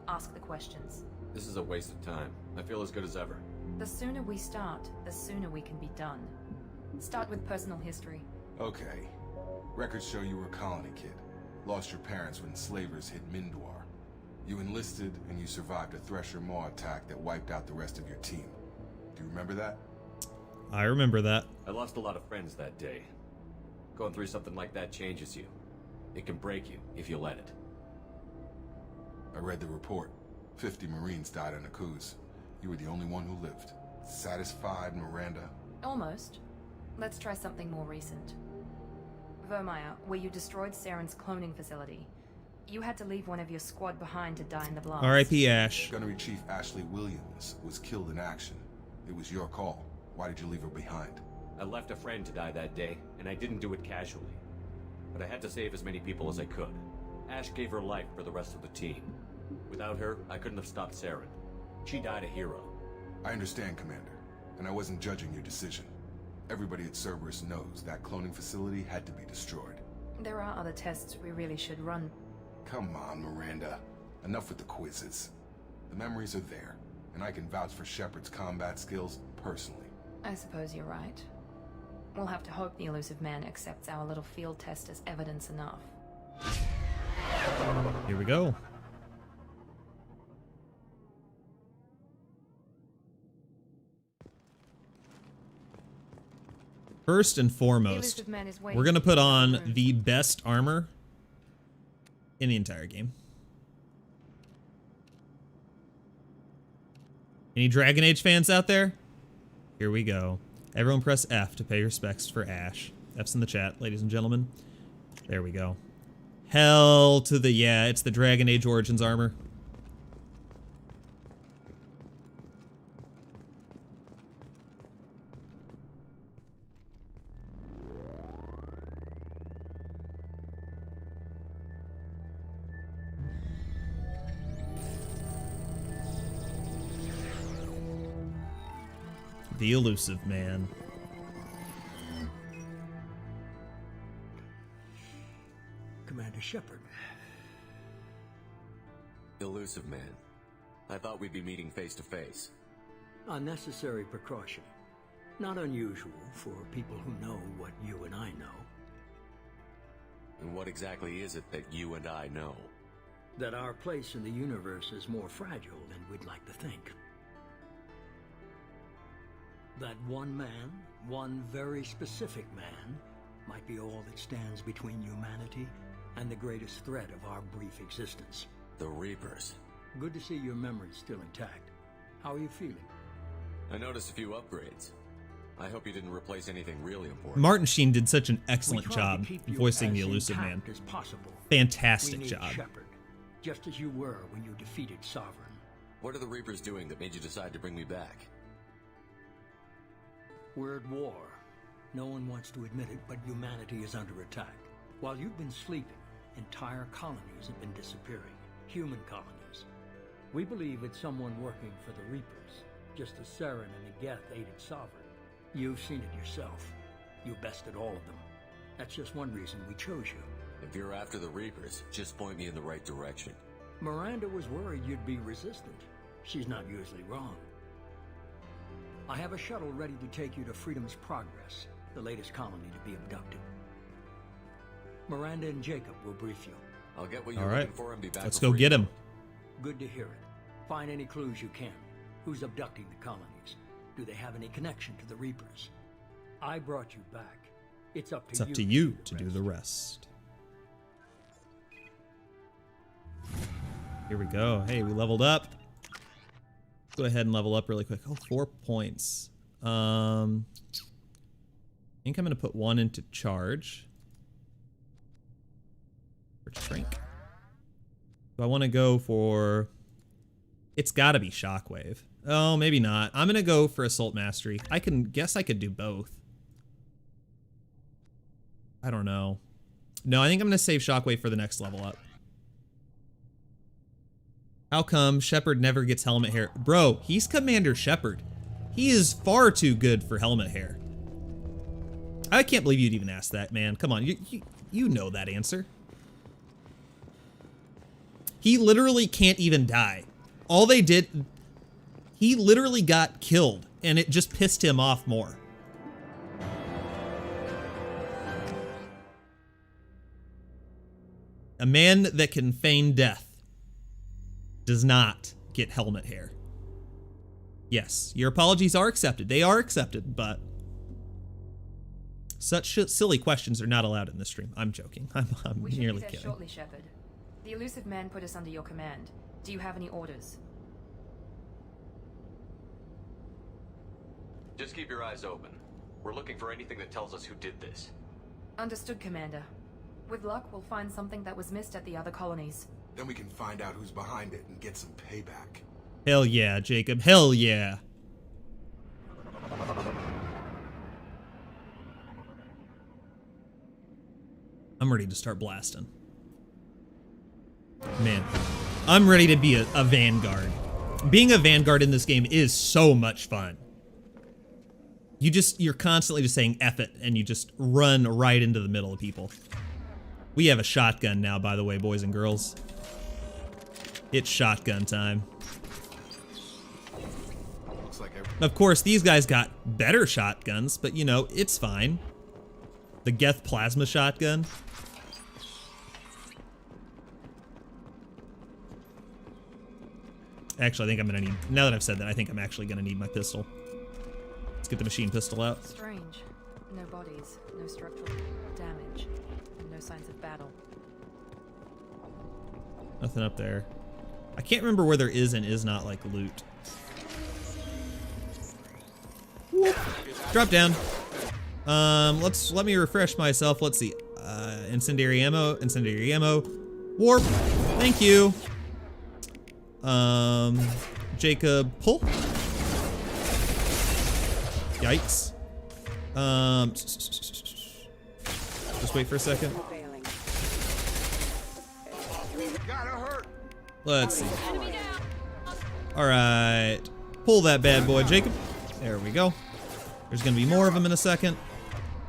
Ask the questions. This is a waste of time. I feel as good as ever. The sooner we start, the sooner we can be done. Start with personal history. Okay. Records show you were a colony kid. Lost your parents when slavers hit Mindor. You enlisted and you survived a Thresher Maw attack that wiped out the rest of your team. Do you remember that? I remember that. I lost a lot of friends that day. Going through something like that changes you. It can break you if you let it. I read the report. 50 Marines died in a cruise. You were the only one who lived. Satisfied, Miranda? Almost. Let's try something more recent. Vermeer, where you destroyed Saren's cloning facility. You had to leave one of your squad behind to die in the blast. R.I.P. Ash. Gunnery Chief Ashley Williams was killed in action. It was your call. Why did you leave her behind? I left a friend to die that day, and I didn't do it casually. But I had to save as many people as I could. Ash gave her life for the rest of the team. Without her, I couldn't have stopped Saren. She died a hero. I understand, Commander, and I wasn't judging your decision. Everybody at Cerberus knows that cloning facility had to be destroyed. There are other tests we really should run. Come on, Miranda. Enough with the quizzes. The memories are there, and I can vouch for Shepard's combat skills personally. I suppose you're right. We'll have to hope the elusive man accepts our little field test as evidence enough. Here we go. First and foremost, we're going to put on the best armor in the entire game. Any Dragon Age fans out there? Here we go. Everyone press F to pay respects for Ash. F's in the chat, ladies and gentlemen. There we go. Hell to the, yeah, it's the Dragon Age Origins armor. The elusive man. Commander Shepard. Elusive man. I thought we'd be meeting face to face. Unnecessary precaution. Not unusual for people who know what you and I know. And what exactly is it that you and I know? That our place in the universe is more fragile than we'd like to think. That one man, one very specific man, might be all that stands between humanity and the greatest threat of our brief existence. The Reapers. Good to see your memory's still intact. How are you feeling? I noticed a few upgrades. I hope you didn't replace anything really important. Martin Sheen did such an excellent job voicing the elusive man. As possible. Fantastic we need job. Shepard, just as you were when you defeated Sovereign. What are the Reapers doing that made you decide to bring me back? We're at war. No one wants to admit it, but humanity is under attack. While you've been sleeping, entire colonies have been disappearing. Human colonies. We believe it's someone working for the Reapers, just as Saren and Geth aided Sovereign. You've seen it yourself. You bested all of them. That's just one reason we chose you. If you're after the Reapers, just point me in the right direction. Miranda was worried you'd be resistant. She's not usually wrong. I have a shuttle ready to take you to Freedom's Progress, the latest colony to be abducted. Miranda and Jacob will brief you. I'll get what you're looking for and be back. Let's go get him. Good to hear it. Find any clues you can. Who's abducting the colonies? Do they have any connection to the Reapers? I brought you back. It's up to you to do the rest. Here we go. Hey, we leveled up. Go ahead and level up really quick. Oh, 4 points. I think I'm going to put 1 into charge. Or shrink. Do I want to go for... It's got to be Shockwave. Oh, maybe not. I'm going to go for Assault Mastery. I guess I could do both. I don't know. No, I think I'm going to save Shockwave for the next level up. How come Shepard never gets helmet hair? Bro, he's Commander Shepard. He is far too good for helmet hair. I can't believe you'd even ask that, man. Come on, you know that answer. He literally can't even die. All they did, he literally got killed, and it just pissed him off more. A man that can feign death does not get helmet hair. Yes, your apologies are accepted. They are accepted, but such silly questions are not allowed in this stream. I'm joking. I'm we should nearly be there kidding. Shortly, Shepard. The elusive man put us under your command. Do you have any orders? Just keep your eyes open. We're looking for anything that tells us who did this. Understood, Commander. With luck, we'll find something that was missed at the other colonies. Then we can find out who's behind it and get some payback. Hell yeah, Jacob. Hell yeah. I'm ready to start blasting. Man, I'm ready to be a Vanguard. Being a Vanguard in this game is so much fun. You're constantly just saying F it, and you just run right into the middle of people. We have a shotgun now, by the way, boys and girls. It's shotgun time. Looks like of course, these guys got better shotguns, but you know, it's fine. The Geth plasma shotgun. Actually, I think I'm gonna need, now that I've said that, I think I'm actually gonna need my pistol. Let's get the machine pistol out. Strange. No bodies, no structural damage, and no signs of battle. Nothing up there. I can't remember where there is and is not, like, loot. Whoop. Drop down. Let me refresh myself. Let's see. Incendiary ammo, warp. Thank you. Jacob, pull. Yikes. Just wait for a second. Let's see. All right, pull that bad boy, Jacob. There we go. There's gonna be more of them in a second.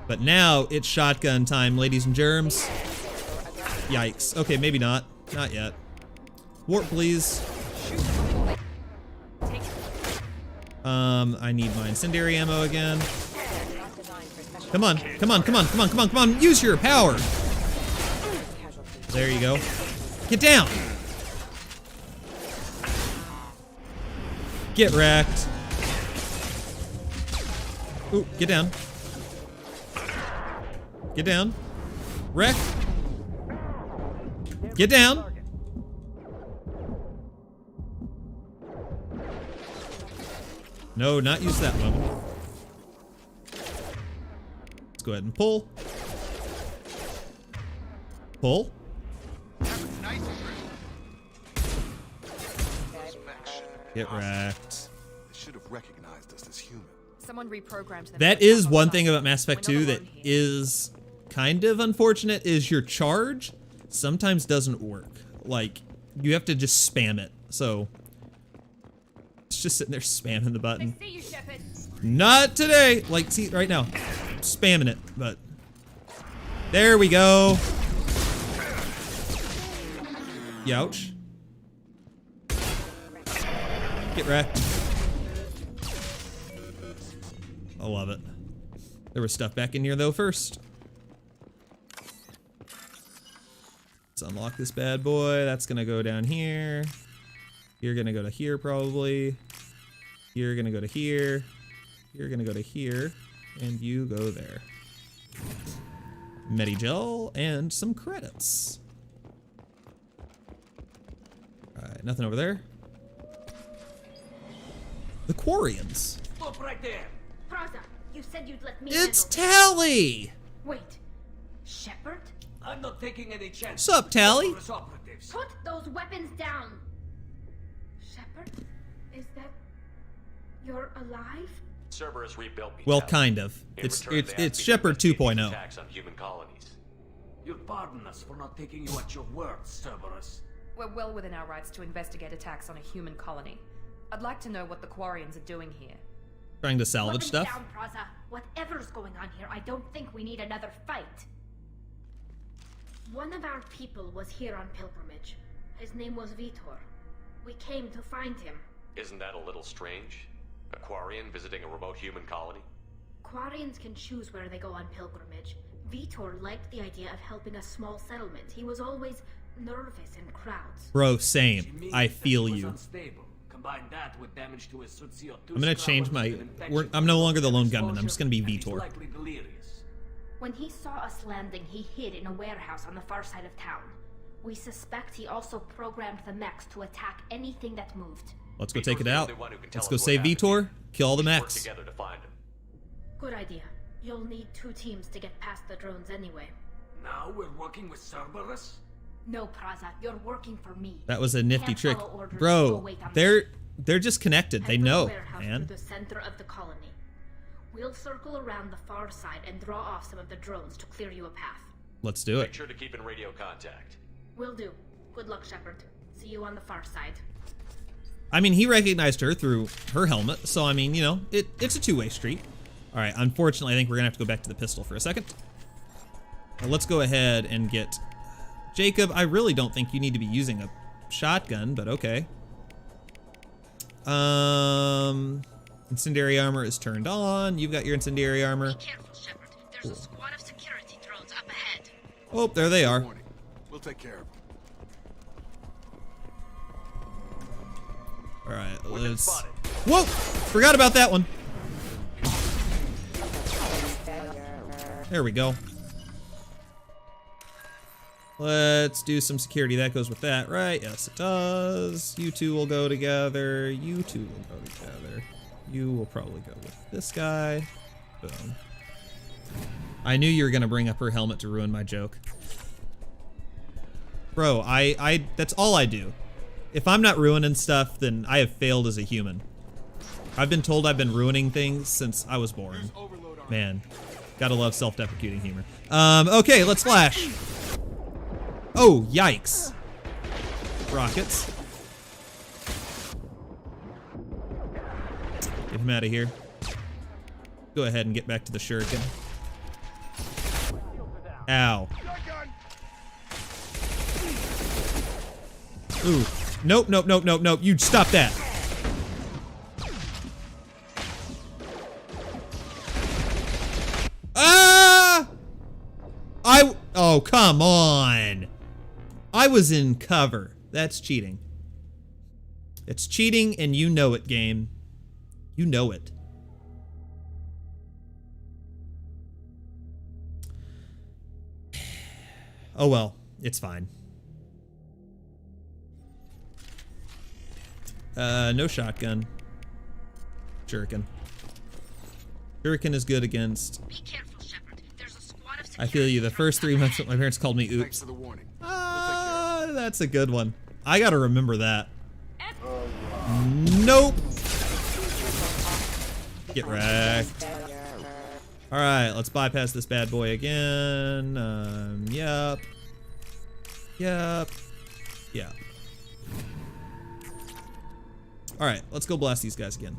But now it's shotgun time, ladies and germs. Yikes. Okay, maybe not. Not yet. Warp, please. I need my incendiary ammo again. Come on, come on, come on, come on, come on, come on. Use your power. There you go. Get down. Get wrecked. Ooh, get down. Get down. Wreck. Get down. No, not use that one. Let's go ahead and pull. Pull. Get wrecked. They should have recognized us as human. Someone reprogrammed them. That is one thing about Mass Effect 2 that is kind of unfortunate, is your charge sometimes doesn't work. Like, you have to just spam it. So, it's just sitting there spamming the button. I see you, Shepard. Not today. Like, see, right now. Spamming it, but... There we go. Youch. Get wrecked. I love it. There was stuff back in here, though, first. Let's unlock this bad boy. That's gonna go down here. You're gonna go to here, probably. You're gonna go to here. You're gonna go to here. And you go there. Medigel and some credits. Alright, nothing over there. The Quarians. Stop right there. Praza, you said you'd let me It's handle Tally! Wait, Shepard? I'm not taking any chances. Sup, Tally? Put those weapons down! Shepard? Is that... you're alive? Cerberus rebuilt me. Well, Tally. kind of. In It's return, they asked me to Shepard investigate 2.0. attacks on human colonies. You'll pardon us for not taking you at your word, Cerberus. We're well within our rights to investigate attacks on a human colony. I'd like to know what the Quarians are doing here. Trying to salvage Weapons stuff. down, Praza. Whatever's going on here, I don't think we need another fight. One of our people was here on pilgrimage. His name was Vitor. We came to find him. Isn't that a little strange? A Quarian visiting a remote human colony? Quarians can choose where they go on pilgrimage. Vitor liked the idea of helping a small settlement. He was always nervous in crowds. Bro, same. I feel you. Combine that with damage to his CO2 I'm gonna change my... I'm no longer the lone gunman. I'm just gonna be Vitor. When he saw us landing, he hid in a warehouse on the far side of town. We suspect he also programmed the mechs to attack anything that moved. Let's go take it out. Let's go save Vitor. Kill all the mechs. Together to find him. Good idea. You'll need 2 teams to get past the drones anyway. Now we're working with Cerberus? No, Praza, you're working for me. That was a nifty Can't trick. follow orders, Bro, go wait on they're just connected. They Head to the know, warehouse man. through the center of the colony. We'll circle around the far side and draw off some of the drones to clear you a path. Let's do Make it. sure to keep in radio contact. Will do. Good luck, Shepard. See you on the far side. I mean, he recognized her through her helmet, so I mean, you know, it's a two-way street. All right, unfortunately, I think we're gonna have to go back to the pistol for a second. Now, let's go ahead and get Jacob. I really don't think you need to be using a shotgun, but okay. Incendiary armor is turned on. You've got your incendiary armor. Be careful, Shepard. There's a squad of security drones up ahead. Oh, there they are. We'll take care of them. All right, let's... Whoa! Forgot about that one. There we go. Let's do some security. That goes with that, right? Yes, it does. You two will go together. You two will go together. You will probably go with this guy. Boom. I knew you were gonna bring up her helmet to ruin my joke. Bro, that's all I do. If I'm not ruining stuff, then I have failed as a human. I've been told I've been ruining things since I was born. Man, gotta love self-deprecating humor. Okay, let's flash. Oh, yikes. Rockets. Get him out of here. Go ahead and get back to the shuriken. Ow. Ooh. Nope, nope, nope, nope, nope. You stop that. Ah! Oh, come on. I was in cover. That's cheating. It's cheating and you know it, game. You know it. Oh well, it's fine. No shotgun. Shuriken. Shuriken is good against... Be careful, Shepard. There's a squad of I feel you. The first 3 months that my parents called me oops. Thanks for the warning. That's a good one. I gotta remember that. Nope. Get wrecked. Alright, let's bypass this bad boy again. Yep. Yep. Yeah. Alright, let's go blast these guys again.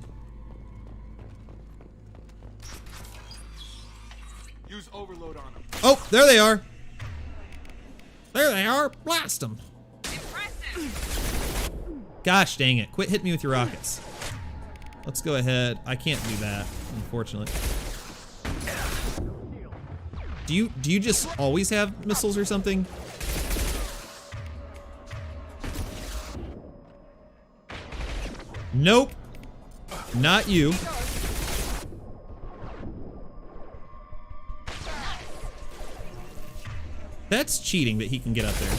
Use overload on them. Oh, there they are. There they are. Blast them. Gosh dang it. Quit hitting me with your rockets. Let's go ahead. I can't do that, unfortunately. Do you just always have missiles or something? Nope. Not you. That's cheating that he can get up there.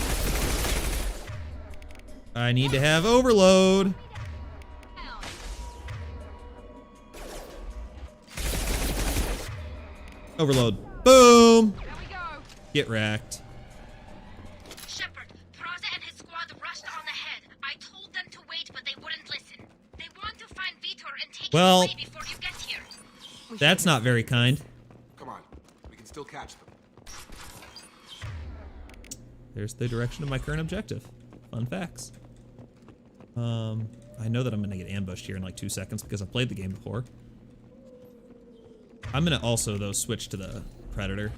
I need to have overload. Overload. Boom. Get wrecked. Shepard, Praza and his squad rushed on ahead. I told them to wait, but they wouldn't listen. They want to find Vitor and take him away before you get here. That's not very kind. Come on, we can still catch them. There's the direction of my current objective. Fun facts. I know that I'm gonna get ambushed here in like 2 seconds because I've played the game before. I'm gonna also, though, switch to the Predator.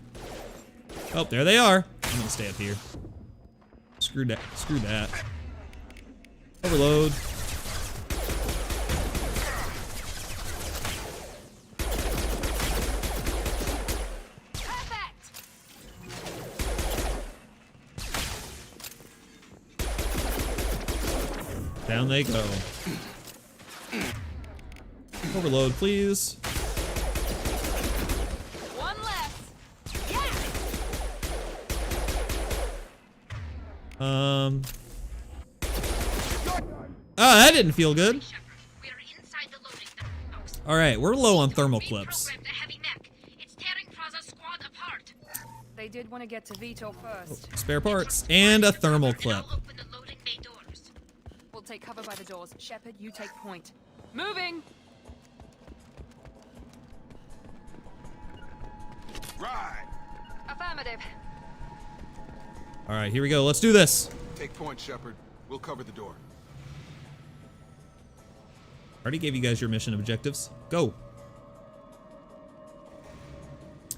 Oh, there they are. I'm gonna stay up here. Screw that. Screw that. Overload. Down they go. Overload, please. One left. Oh, that didn't feel good. All right, we're low on thermal clips. They did want to get to Vitor first. Spare parts and a thermal clip. We'll take cover by the doors. Shepard, you take point. Moving. Right. Affirmative. All right, here we go. Let's do this. Take point, Shepard. We'll cover the door. Already gave you guys your mission objectives. Go.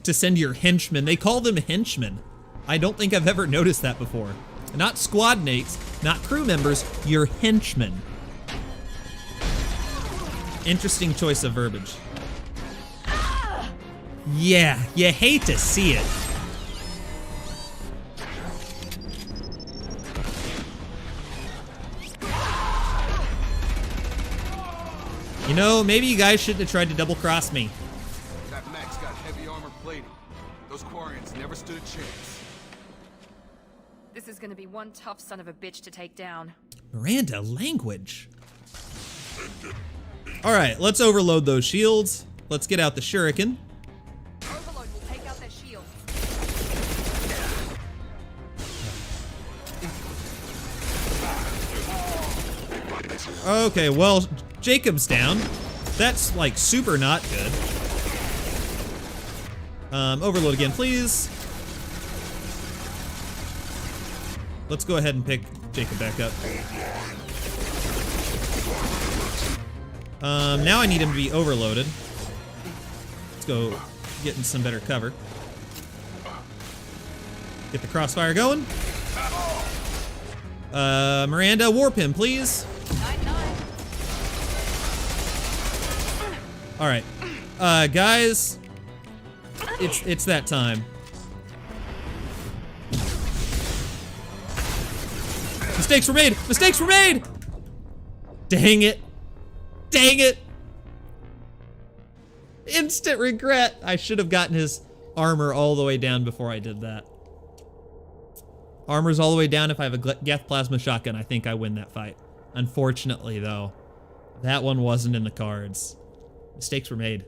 To send your henchmen. They call them henchmen. I don't think I've ever noticed that before. Not squad mates, not crew members, your henchmen. Interesting choice of verbiage. Yeah, you hate to see it. You know, maybe you guys shouldn't have tried to double cross me. That mech's got heavy armor plating. Those Quarians never stood a chance. This is gonna be one tough son of a bitch to take down. Miranda, language. All right, let's overload those shields. Let's get out the shuriken. Overload will take out Okay, well, Jacob's down. That's, like, super not good. Overload again, please. Let's go ahead and pick Jacob back up. Now I need him to be overloaded. Let's go get in some better cover. Get the crossfire going. Miranda, warp him, please. All right, guys, it's that time. Mistakes were made. Mistakes were made. Dang it. Dang it. Instant regret. I should have gotten his armor all the way down before I did that. Armor's all the way down. If I have a Geth plasma shotgun, I think I win that fight. Unfortunately, though, that one wasn't in the cards. Mistakes were made.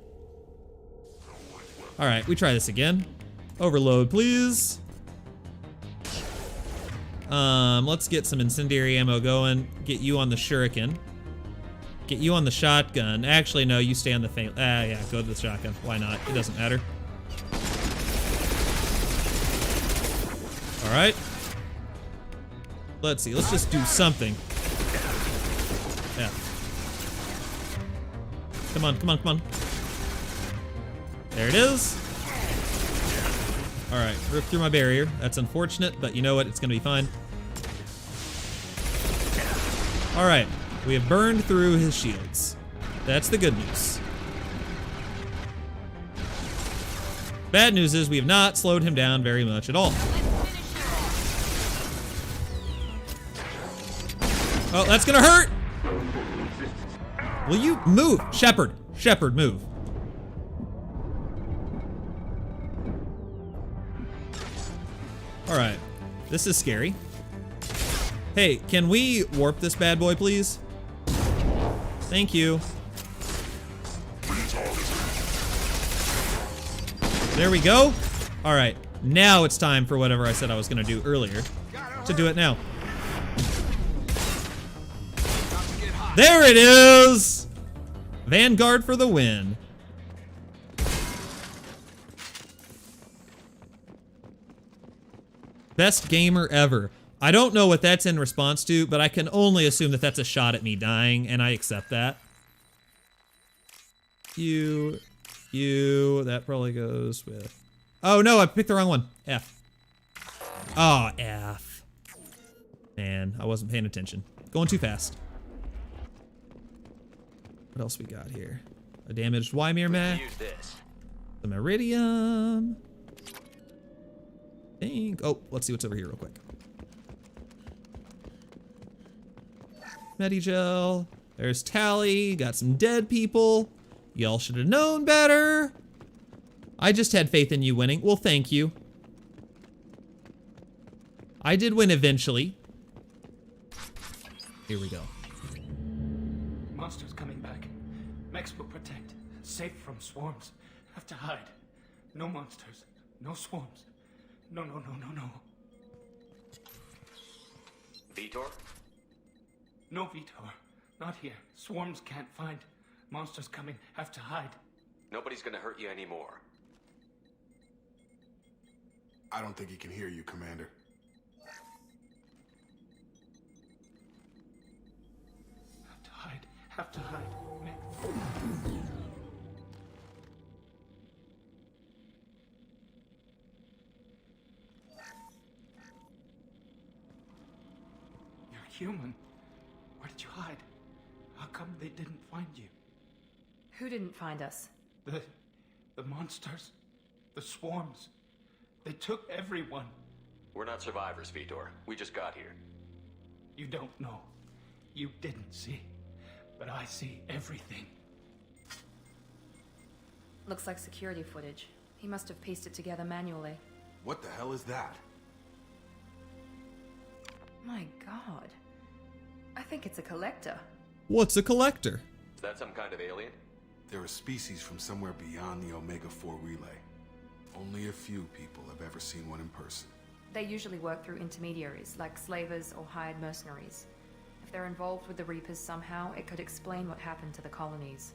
All right, we try this again. Overload, please. Let's get some incendiary ammo going. Get you on the shuriken. Get you on the shotgun. Actually, no, you stay on the faint. Yeah, go to the shotgun. Why not? It doesn't matter. All right. Let's see. Let's just do something. Yeah. Come on, come on, come on. There it is. All right, rip through my barrier. That's unfortunate, but you know what? It's gonna be fine. All right, we have burned through his shields. That's the good news. Bad news is we have not slowed him down very much at all. Oh, that's gonna hurt! Will you move? Shepard, Shepard, move. All right, this is scary. Hey, can we warp this bad boy, please? Thank you. There we go. All right, now it's time for whatever I said I was gonna do earlier to do it now. There it is! Vanguard for the win. Best gamer ever. I don't know what that's in response to, but I can only assume that that's a shot at me dying, and I accept that. That probably goes with... Oh no, I picked the wrong one. F. Oh, F. Man, I wasn't paying attention. Going too fast. What else we got here? A damaged Ymir mech. Some iridium. Oh, let's see what's over here real quick. Medigel. There's Tally. Got some dead people. Y'all should have known better. I just had faith in you winning. Well, thank you. I did win eventually. Here we go. Monsters coming back. Mechs will protect. Safe from swarms. Have to hide. No monsters. No swarms. No, no, no, no, no. Vitor? No, Vitor. Not here. Swarms can't find. Monsters coming. Have to hide. Nobody's gonna hurt you anymore. I don't think he can hear you, Commander. Have to hide. Have to hide. You're human. Where did you hide? How come they didn't find you? Who didn't find us? The monsters. The swarms. They took everyone. We're not survivors, Vitor. We just got here. You don't know. You didn't see. But I see everything. Looks like security footage. He must have pieced it together manually. What the hell is that? My God. I think it's a collector. What's a collector? Is that some kind of alien? They're a species from somewhere beyond the Omega-4 relay. Only a few people have ever seen one in person. They usually work through intermediaries, like slavers or hired mercenaries. If If they're involved with the Reapers somehow, it could explain what happened to the colonies.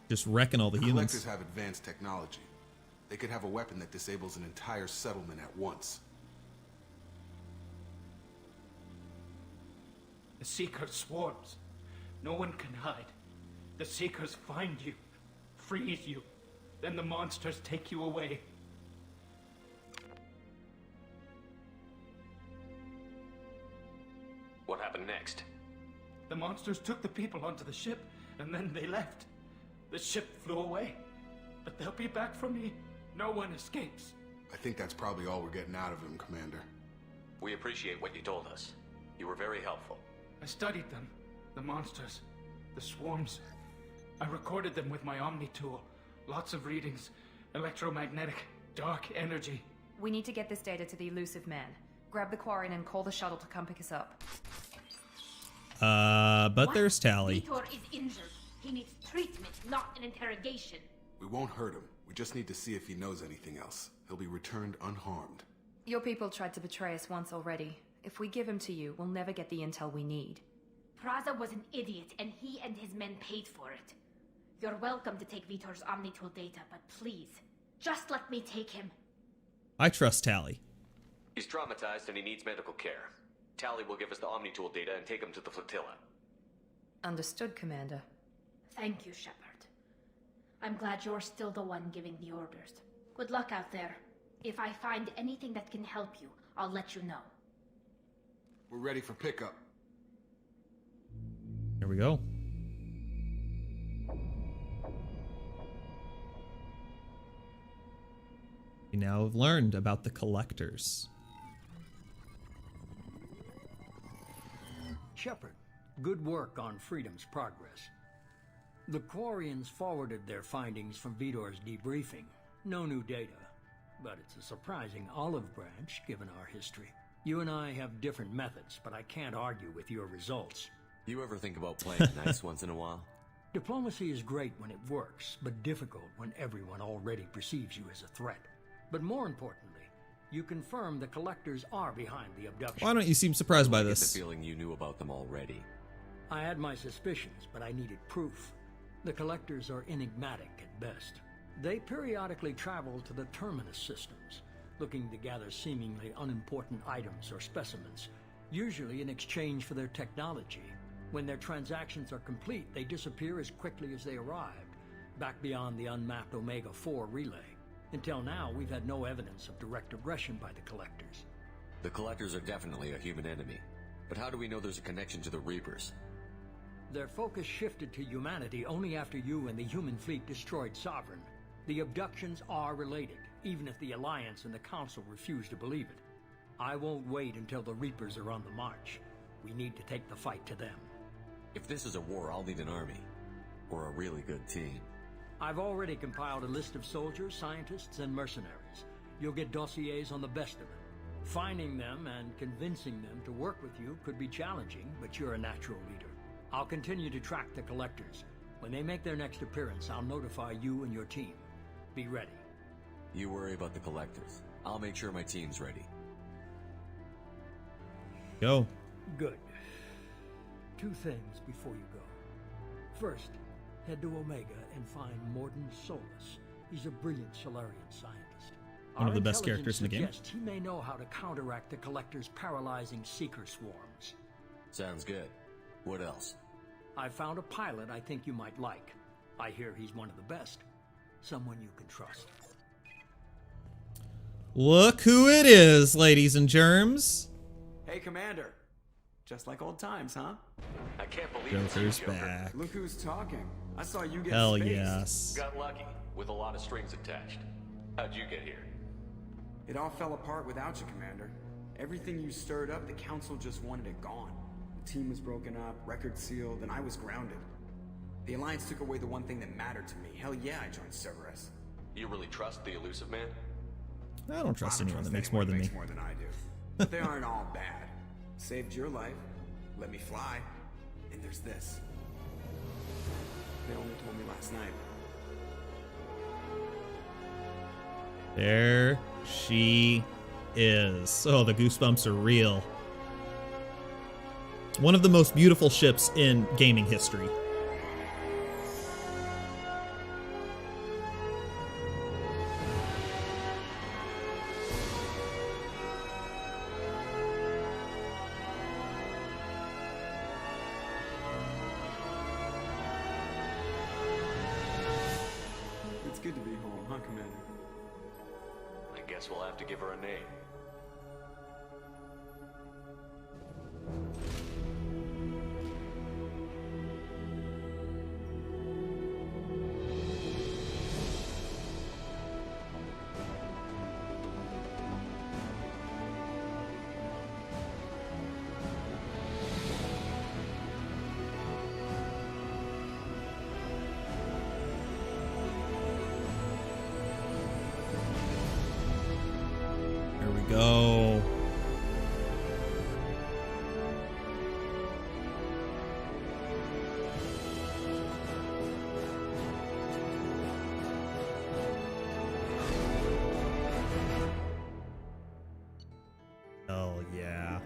Just wrecking all the humans. Collectors have advanced technology. They could have a weapon that disables an entire settlement at once. The Seeker swarms. No one can hide. The Seekers find you, freeze you, then the monsters take you away. What happened next? The monsters took the people onto the ship, and then they left. The ship flew away. But they'll be back for me. No one escapes. I think that's probably all we're getting out of him, Commander. We appreciate what you told us. You were very helpful. I studied them. The monsters. The swarms. I recorded them with my Omni tool. Lots of readings. Electromagnetic. Dark energy. We need to get this data to the elusive man. Grab the Quarian and call the shuttle to come pick us up. But there's Tally. Vitor is injured. He needs treatment, not an interrogation. We won't hurt him. We just need to see if he knows anything else. He'll be returned unharmed. Your people tried to betray us once already. If we give him to you, we'll never get the intel we need. Praza was an idiot, and he and his men paid for it. You're welcome to take Vitor's Omnitool data, but please, just let me take him. I trust Tally. He's traumatized and he needs medical care. Tally will give us the Omnitool data and take him to the flotilla. Understood, Commander. Thank you, Shepard. I'm glad you're still the one giving the orders. Good luck out there. If I find anything that can help you, I'll let you know. We're ready for pickup. Here we go. We now have learned about the collectors. Shepard, good work on Freedom's progress. The Quarians forwarded their findings from Vitor's debriefing. No new data, but it's a surprising olive branch given our history. You and I have different methods, but I can't argue with your results. You ever think about playing nice once in a while? Diplomacy is great when it works, but difficult when everyone already perceives you as a threat. But more importantly, you confirm the collectors are behind the abduction. Why don't you seem surprised by I get this? the feeling you knew about them already. I had my suspicions, but I needed proof. The collectors are enigmatic at best. They periodically travel to the terminus systems, looking to gather seemingly unimportant items or specimens, usually in exchange for their technology. When their transactions are complete, they disappear as quickly as they arrived, back beyond the unmapped Omega-4 relay. Until now, we've had no evidence of direct aggression by the collectors. The collectors are definitely a human enemy. But how do we know there's a connection to the Reapers? Their focus shifted to humanity only after you and the human fleet destroyed Sovereign. The abductions are related, even if the Alliance and the Council refuse to believe it. I won't wait until the Reapers are on the march. We need to take the fight to them. If this is a war, I'll need an army. Or a really good team. I've already compiled a list of soldiers, scientists, and mercenaries. You'll get dossiers on the best of them. Finding them and convincing them to work with you could be challenging, but you're a natural leader. I'll continue to track the collectors. When they make their next appearance, I'll notify you and your team. Be ready. You worry about the collectors. I'll make sure my team's ready. Go. Good. 2 things before you go. First, head to Omega and find Morden Solus. He's a brilliant Solarian scientist. One of the best characters in the game. Suggests he may know how to counteract the Collector's paralyzing Seeker swarms. Sounds good. What else? I found a pilot I think you might like. I hear he's one of the best. Someone you can trust. Look who it is, ladies and germs. Hey, Commander. Just like old times, huh? I can't believe Joker's it's you, Joker. back. Look who's talking. I saw you get Hell spaced. yes. Got lucky, with a lot of strings attached. How'd you get here? It all fell apart without you, Commander. Everything you stirred up, the Council just wanted it gone. The team was broken up, record sealed, and I was grounded. The Alliance took away the one thing that mattered to me. Hell yeah, I joined Cerberus. You really trust the elusive man? I don't trust anyone that makes anyone more than that me. makes more than I do. But they aren't all bad. Saved your life, let me fly, and there's this. They only told me last night. There she is. Oh, the goosebumps are real. One of the most beautiful ships in gaming history. It's good to be home, huh, Commander? I guess we'll have to give her a name. There we go. Oh, yeah.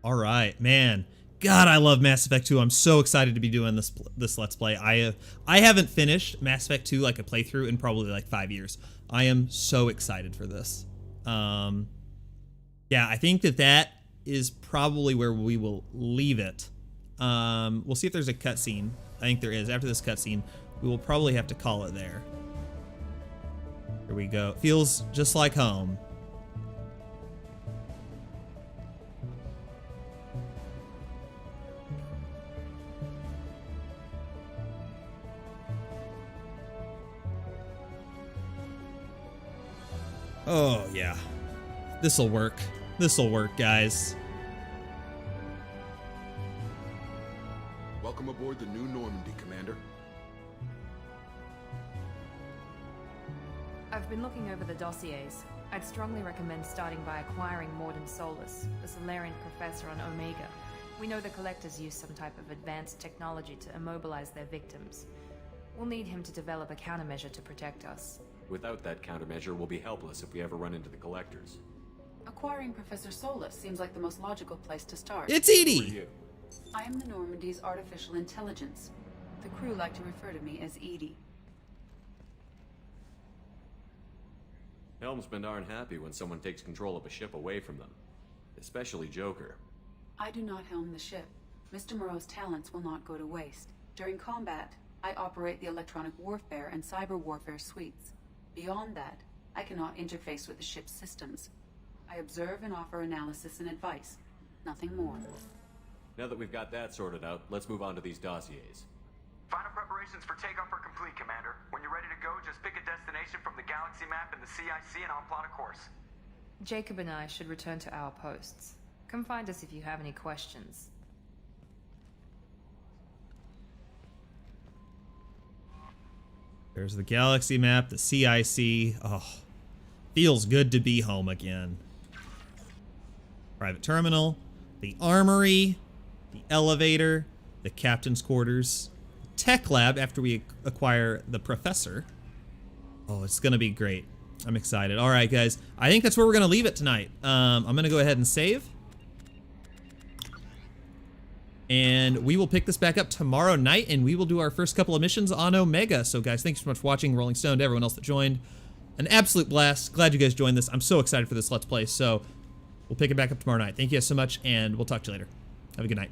All right, man. God, I love Mass Effect 2. I'm so excited to be doing this Let's Play. I haven't finished Mass Effect 2 like a playthrough in probably like 5 years. I am so excited for this. Yeah, I think that is probably where we will leave it. We'll see if there's a cutscene. I think there is. After this cutscene, we will probably have to call it there. Here we go. Feels just like home. Oh, yeah. This'll work. This'll work, guys. Welcome aboard the New Normandy, Commander. I've been looking over the dossiers. I'd strongly recommend starting by acquiring Morden Solus, the Solarian professor on Omega. We know the Collectors use some type of advanced technology to immobilize their victims. We'll need him to develop a countermeasure to protect us. Without that countermeasure, we'll be helpless if we ever run into the Collectors. Acquiring Professor Solus seems like the most logical place to start. It's Edie! I am the Normandy's artificial intelligence. The crew like to refer to me as Edie. Helmsmen aren't happy when someone takes control of a ship away from them. Especially Joker. I do not helm the ship. Mr. Moreau's talents will not go to waste. During combat, I operate the electronic warfare and cyber warfare suites. Beyond that, I cannot interface with the ship's systems. I observe and offer analysis and advice. Nothing more. Now that we've got that sorted out, let's move on to these dossiers. Final preparations for takeoff are complete, Commander. When you're ready to go, just pick a destination from the galaxy map and the CIC and I'll plot a course. Jacob and I should return to our posts. Come find us if you have any questions. There's the galaxy map, the CIC. Oh, feels good to be home again. Private terminal, the armory, the elevator, the captain's quarters, tech lab after we acquire the professor. Oh, it's gonna be great. I'm excited. All right, guys. I think that's where we're gonna leave it tonight. I'm gonna go ahead and save. And we will pick this back up tomorrow night, and we will do our first couple of missions on Omega. So, guys, thanks so much for watching. Rolling Stone, to everyone else that joined. An absolute blast. Glad you guys joined this. I'm so excited for this Let's Play. So, we'll pick it back up tomorrow night. Thank you guys so much, and we'll talk to you later. Have a good night.